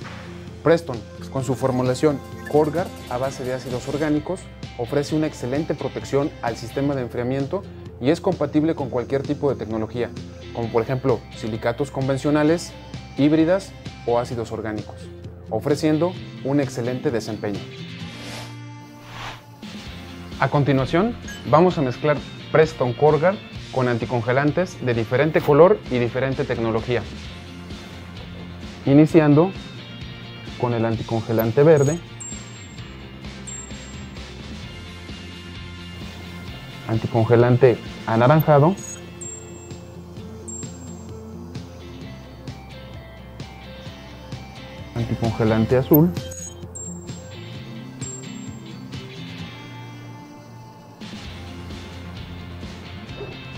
Preston, con su formulación Corgar a base de ácidos orgánicos, ofrece una excelente protección al sistema de enfriamiento y es compatible con cualquier tipo de tecnología, como por ejemplo silicatos convencionales, híbridas o ácidos orgánicos, ofreciendo un excelente desempeño. A continuación, vamos a mezclar Preston Corgar con anticongelantes de diferente color y diferente tecnología. Iniciando con el anticongelante verde, anticongelante anaranjado, anticongelante azul,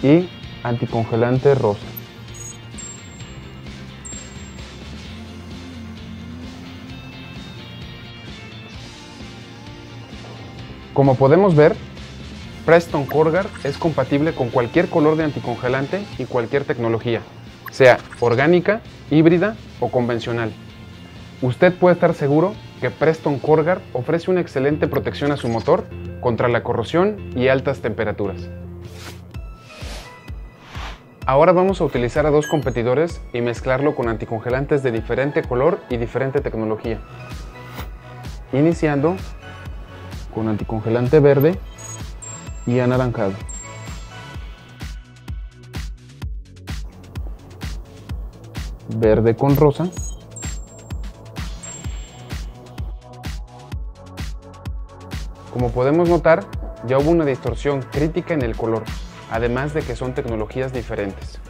y anticongelante rosa. Como podemos ver, Preston CoreGuard es compatible con cualquier color de anticongelante y cualquier tecnología, sea orgánica, híbrida o convencional. Usted puede estar seguro que Preston CoreGuard ofrece una excelente protección a su motor contra la corrosión y altas temperaturas. Ahora vamos a utilizar a dos competidores y mezclarlo con anticongelantes de diferente color y diferente tecnología. Iniciando con anticongelante verde y anaranjado. Verde con rosa. Como podemos notar, ya hubo una distorsión crítica en el color, además de que son tecnologías diferentes.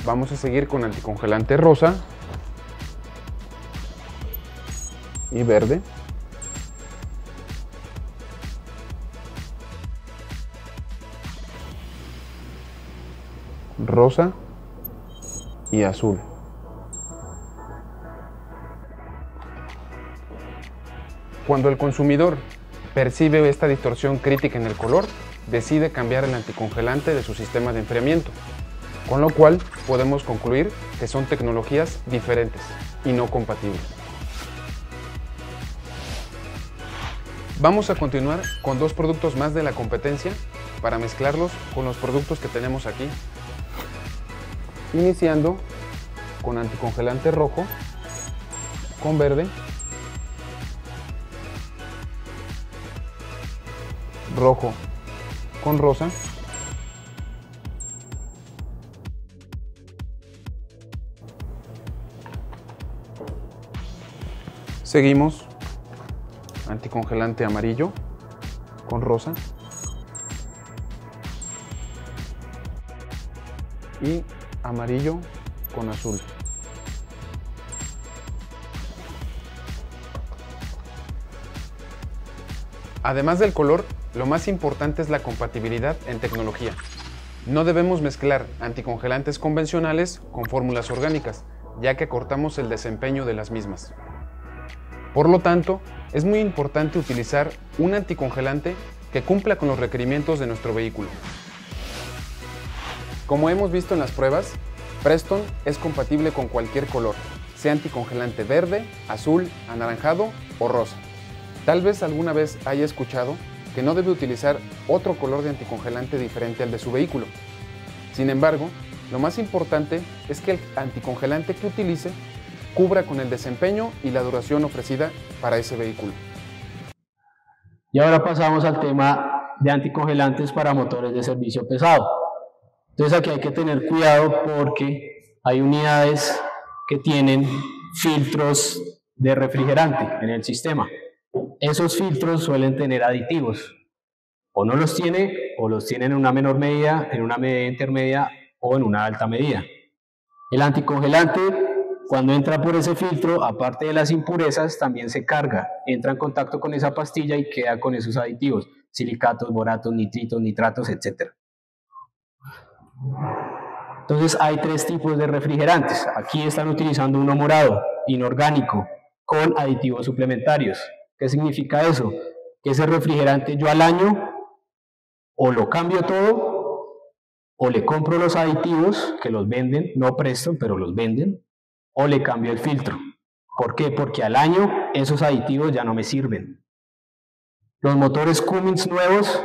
Vamos a seguir con anticongelante rosa y verde. Rosa y azul. Cuando el consumidor percibe esta distorsión crítica en el color, decide cambiar el anticongelante de su sistema de enfriamiento, con lo cual podemos concluir que son tecnologías diferentes y no compatibles. Vamos a continuar con dos productos más de la competencia para mezclarlos con los productos que tenemos aquí. Iniciando con anticongelante rojo con verde, rojo con rosa, seguimos anticongelante amarillo con rosa y amarillo con azul. Además del color, lo más importante es la compatibilidad en tecnología. No debemos mezclar anticongelantes convencionales con fórmulas orgánicas, ya que cortamos el desempeño de las mismas. Por lo tanto, es muy importante utilizar un anticongelante que cumpla con los requerimientos de nuestro vehículo. Como hemos visto en las pruebas, Preston es compatible con cualquier color, sea anticongelante verde, azul, anaranjado o rosa. Tal vez alguna vez haya escuchado que no debe utilizar otro color de anticongelante diferente al de su vehículo. Sin embargo, lo más importante es que el anticongelante que utilice cubra con el desempeño y la duración ofrecida para ese vehículo. Y ahora pasamos al tema de anticongelantes para motores de servicio pesado. Entonces aquí hay que tener cuidado porque hay unidades que tienen filtros de refrigerante en el sistema. Esos filtros suelen tener aditivos. O no los tiene, o los tiene en una menor medida, en una medida intermedia o en una alta medida. El anticongelante, cuando entra por ese filtro, aparte de las impurezas, también se carga, entra en contacto con esa pastilla y queda con esos aditivos, silicatos, boratos, nitritos, nitratos, etc. Entonces hay tres tipos de refrigerantes. Aquí están utilizando uno morado, inorgánico, con aditivos suplementarios. ¿Qué significa eso? Que ese refrigerante yo al año o lo cambio todo, o le compro los aditivos que los venden, no Preston, pero los venden, o le cambio el filtro. ¿Por qué? Porque al año esos aditivos ya no me sirven. Los motores Cummins nuevos,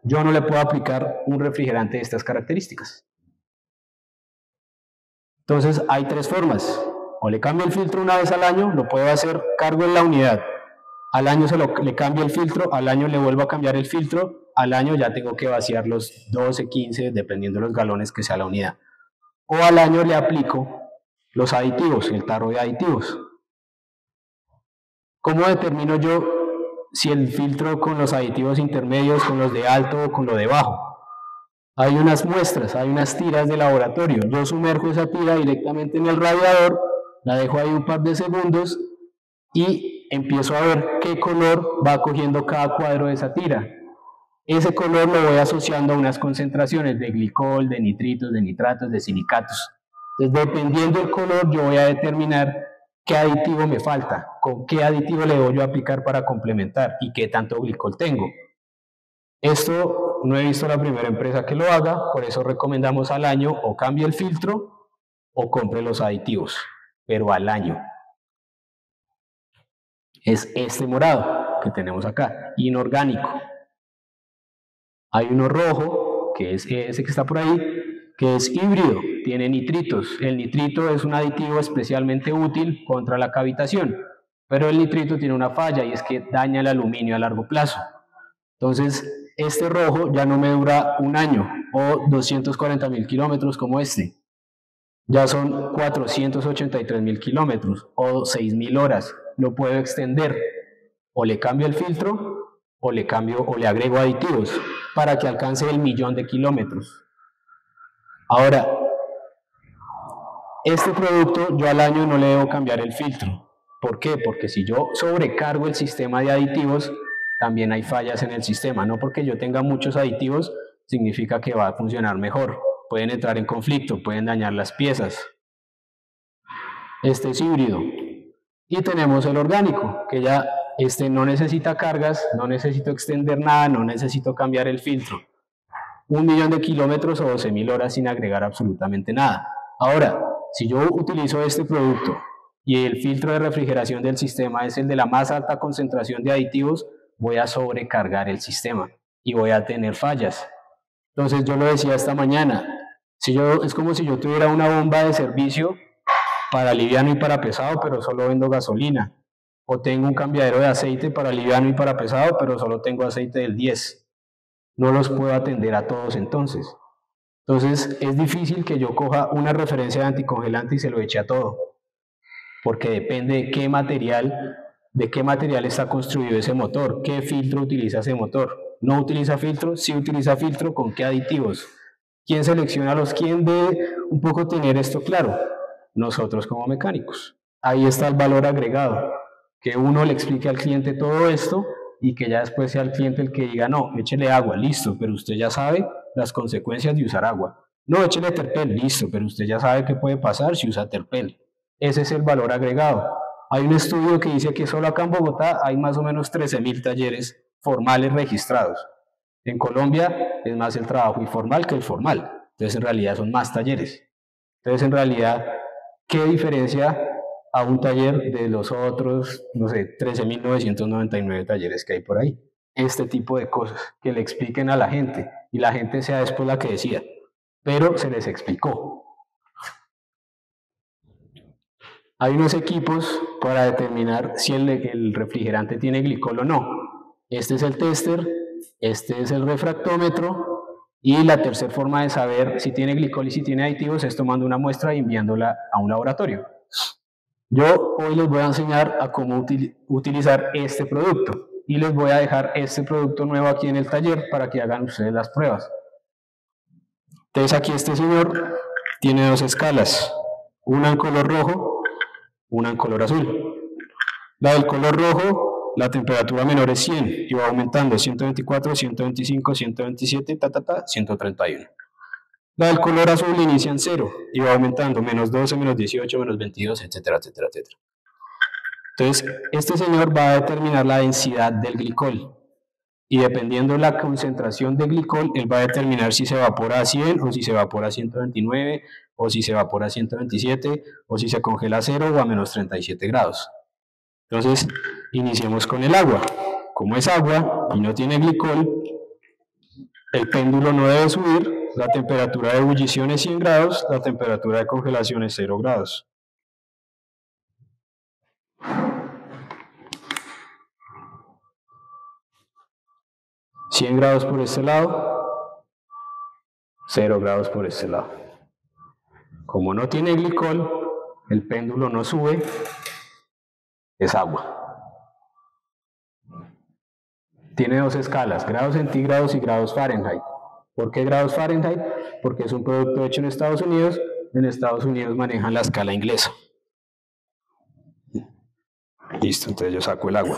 yo no le puedo aplicar un refrigerante de estas características. Entonces hay tres formas. O le cambio el filtro una vez al año, lo puedo hacer cargo en la unidad. Al año le cambio el filtro, al año le vuelvo a cambiar el filtro, al año ya tengo que vaciar los 12, 15, dependiendo de los galones que sea la unidad. O al año le aplico los aditivos, el tarro de aditivos. ¿Cómo determino yo si el filtro con los aditivos intermedios, con los de alto o con lo de bajo? Hay unas muestras, hay unas tiras de laboratorio. Yo sumerjo esa tira directamente en el radiador, la dejo ahí un par de segundos y empiezo a ver qué color va cogiendo cada cuadro de esa tira. Ese color lo voy asociando a unas concentraciones de glicol, de nitritos, de nitratos, de silicatos. Entonces, dependiendo del color, yo voy a determinar ¿qué aditivo me falta? ¿Con qué aditivo le voy yo a aplicar para complementar? ¿Y qué tanto glicol tengo? Esto no he visto la primera empresa que lo haga, por eso recomendamos al año o cambie el filtro o compre los aditivos, pero al año. Es este morado que tenemos acá, inorgánico. Hay uno rojo, que es ese que está por ahí, que es híbrido, tiene nitritos. El nitrito es un aditivo especialmente útil contra la cavitación, pero el nitrito tiene una falla y es que daña el aluminio a largo plazo. Entonces, este rojo ya no me dura un año o 240.000 kilómetros como este. Ya son 483.000 kilómetros o 6.000 horas. Lo puedo extender. O le cambio el filtro o le agrego aditivos para que alcance el 1.000.000 de kilómetros. Ahora, este producto yo al año no le debo cambiar el filtro. ¿Por qué? Porque si yo sobrecargo el sistema de aditivos, también hay fallas en el sistema. No porque yo tenga muchos aditivos significa que va a funcionar mejor. Pueden entrar en conflicto, pueden dañar las piezas. Este es híbrido. Y tenemos el orgánico, que ya no necesita cargas, no necesito extender nada, no necesito cambiar el filtro. 1.000.000 de kilómetros o 12.000 horas sin agregar absolutamente nada. Ahora, si yo utilizo este producto y el filtro de refrigeración del sistema es el de la más alta concentración de aditivos, voy a sobrecargar el sistema y voy a tener fallas. Entonces yo lo decía esta mañana, es como si yo tuviera una bomba de servicio para liviano y para pesado, pero solo vendo gasolina. O tengo un cambiadero de aceite para liviano y para pesado, pero solo tengo aceite del 10. No los puedo atender a todos entonces. Entonces es difícil que yo coja una referencia de anticongelante y se lo eche a todo. Porque depende de qué material está construido ese motor, qué filtro utiliza ese motor. ¿No utiliza filtro? Sí utiliza filtro, ¿con qué aditivos? ¿Quién selecciona los? ¿Quién debe un poco tener esto claro? Nosotros como mecánicos. Ahí está el valor agregado, que uno le explique al cliente todo esto y que ya después sea el cliente el que diga, no, échele agua, listo, pero usted ya sabe las consecuencias de usar agua. No, échele terpel, listo, pero usted ya sabe qué puede pasar si usa terpel. Ese es el valor agregado. Hay un estudio que dice que solo acá en Bogotá hay más o menos 13.000 talleres formales registrados. En Colombia es más el trabajo informal que el formal. Entonces en realidad son más talleres. Entonces en realidad, ¿qué diferencia a un taller de los otros, no sé, 13.999 talleres que hay por ahí? Este tipo de cosas que le expliquen a la gente y la gente sea después la que decida. Pero se les explicó. Hay unos equipos para determinar si el refrigerante tiene glicol o no. Este es el tester, este es el refractómetro y la tercera forma de saber si tiene glicol y si tiene aditivos es tomando una muestra y enviándola a un laboratorio. Yo hoy les voy a enseñar a cómo utilizar este producto y les voy a dejar este producto nuevo aquí en el taller para que hagan ustedes las pruebas. Entonces aquí este señor tiene dos escalas, una en color rojo, una en color azul. La del color rojo, la temperatura menor es 100 y va aumentando 124, 125, 127, 131. La del color azul inicia en 0 y va aumentando menos 12, menos 18, menos 22, etcétera, etcétera, etcétera. Entonces, este señor va a determinar la densidad del glicol y dependiendo de la concentración de glicol, él va a determinar si se evapora a 100 o si se evapora a 129 o si se evapora a 127 o si se congela a 0 o a menos 37 grados. Entonces, iniciemos con el agua. Como es agua y no tiene glicol, el péndulo no debe subir, la temperatura de ebullición es 100 grados, la temperatura de congelación es 0 grados. ¿100 grados por este lado? 0 grados por este lado. Como no tiene glicol, el péndulo no sube, es agua. Tiene dos escalas, grados centígrados y grados Fahrenheit. ¿Por qué grados Fahrenheit? Porque es un producto hecho en Estados Unidos. En Estados Unidos manejan la escala inglesa. Listo, entonces yo saco el agua.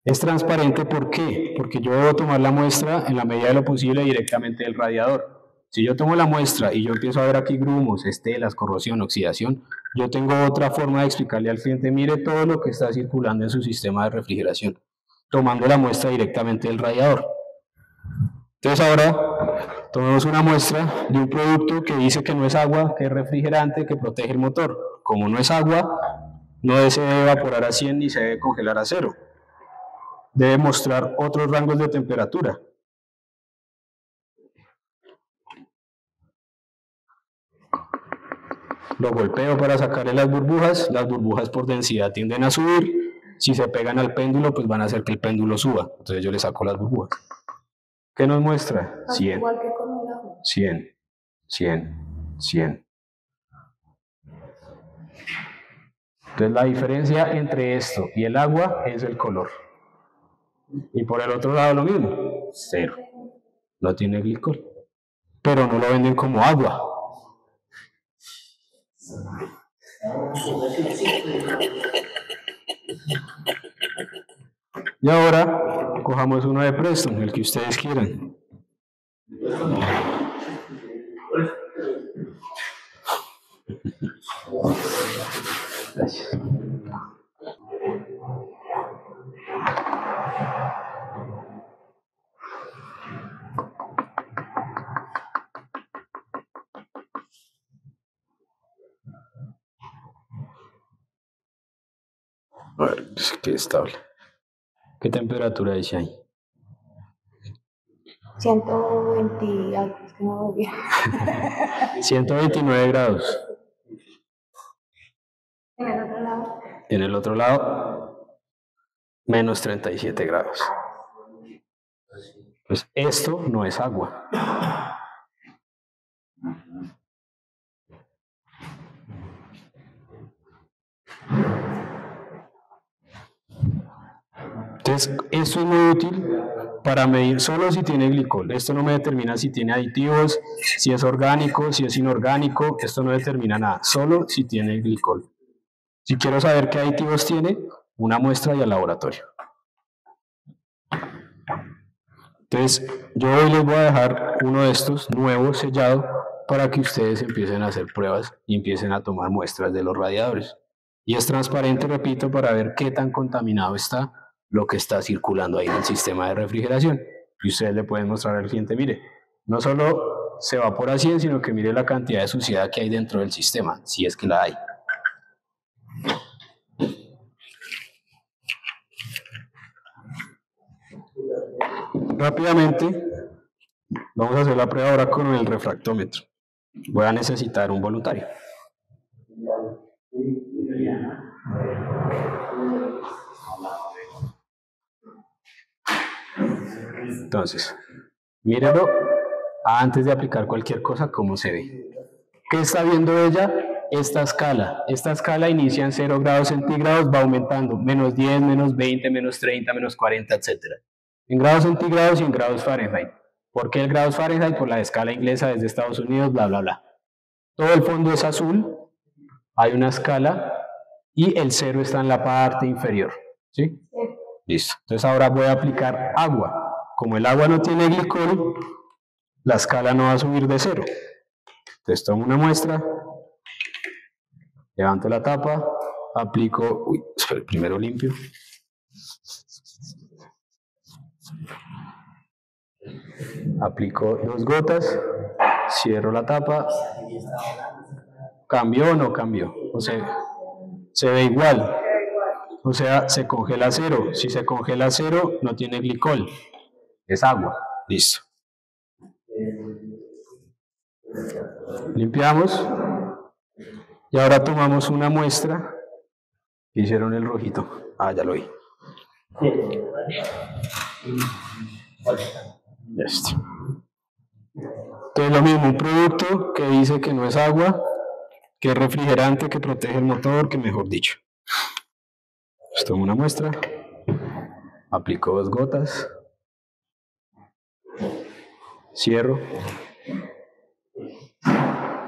Es transparente, ¿por qué? Porque yo debo tomar la muestra en la medida de lo posible directamente del radiador. Si yo tomo la muestra y yo empiezo a ver aquí grumos, estelas, corrosión, oxidación, yo tengo otra forma de explicarle al cliente, mire todo lo que está circulando en su sistema de refrigeración, tomando la muestra directamente del radiador. Entonces ahora tomemos una muestra de un producto que dice que no es agua, que es refrigerante, que protege el motor. Como no es agua, no se debe evaporar a 100 ni se debe congelar a 0. Debe mostrar otros rangos de temperatura. Lo golpeo para sacarle las burbujas por densidad tienden a subir, si se pegan al péndulo pues van a hacer que el péndulo suba, entonces yo le saco las burbujas. ¿Qué nos muestra? 100, 100, 100, 100. Entonces la diferencia entre esto y el agua es el color. Y por el otro lado lo mismo, 0. No tiene glicol, pero no lo venden como agua. Y ahora cojamos uno de Preston, el que ustedes quieran. Gracias. A ver, que estable. ¿Qué temperatura dice ahí? 120 algo, es que no veo bien. 129 grados. En el otro lado. En el otro lado, menos 37 grados. Pues esto no es agua. Entonces, esto es muy útil para medir solo si tiene glicol. Esto no me determina si tiene aditivos, si es orgánico, si es inorgánico. Esto no determina nada, solo si tiene glicol. Si quiero saber qué aditivos tiene, una muestra y al laboratorio. Entonces, yo hoy les voy a dejar uno de estos nuevos sellado para que ustedes empiecen a hacer pruebas y empiecen a tomar muestras de los radiadores. Y es transparente, repito, para ver qué tan contaminado está lo que está circulando ahí en el sistema de refrigeración. Y ustedes le pueden mostrar al cliente, mire, no solo se evapora 100, sino que mire la cantidad de suciedad que hay dentro del sistema, si es que la hay. Rápidamente, vamos a hacer la prueba ahora con el refractómetro. Voy a necesitar un voluntario. Entonces, mírenlo antes de aplicar cualquier cosa, cómo se ve. ¿Qué está viendo ella? Esta escala inicia en 0 grados centígrados, va aumentando, menos 10, menos 20, menos 30, menos 40, etc. En grados centígrados y en grados Fahrenheit. ¿Por qué el grados Fahrenheit? Por la escala inglesa desde Estados Unidos, bla, bla, bla. Todo el fondo es azul, hay una escala y el 0 está en la parte inferior. ¿Sí? Listo. Entonces ahora voy a aplicar agua. Como el agua no tiene glicol, la escala no va a subir de 0. Entonces tomo una muestra, levanto la tapa, aplico, primero limpio. Aplico 2 gotas, cierro la tapa. ¿Cambió o no cambió? O sea, se ve igual. O sea, se congela 0. Si se congela 0, no tiene glicol. Es agua. Listo. Limpiamos. Y ahora tomamos una muestra. Hicieron el rojito. Ah, ya lo vi. Listo. Entonces lo mismo, un producto que dice que no es agua, que es refrigerante, que protege el motor, que mejor dicho. Pues tomo una muestra. Aplico 2 gotas. Cierro.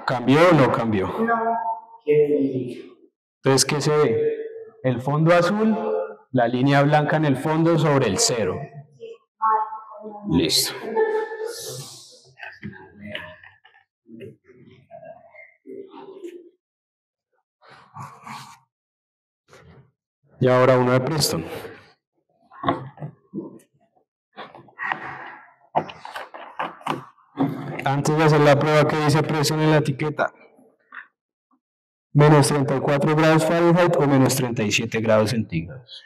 ¿Cambió o no cambió? No. Entonces, ¿qué se ve? El fondo azul, la línea blanca en el fondo sobre el 0. Listo. Y ahora uno de Preston. Antes de hacer la prueba, ¿qué dice Preston en la etiqueta? Menos 34 grados Fahrenheit o menos 37 grados centígrados.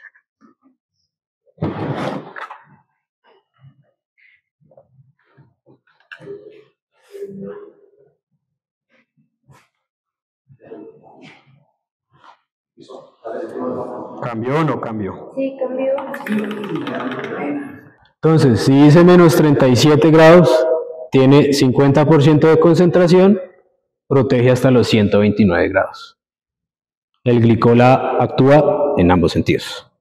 ¿Cambió o no cambió? Sí, cambió. Entonces, si dice menos 37 grados, tiene 50% de concentración, protege hasta los 129 grados. El glicola actúa en ambos sentidos.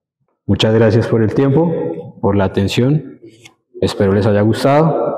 Muchas gracias por el tiempo, por la atención. Espero les haya gustado.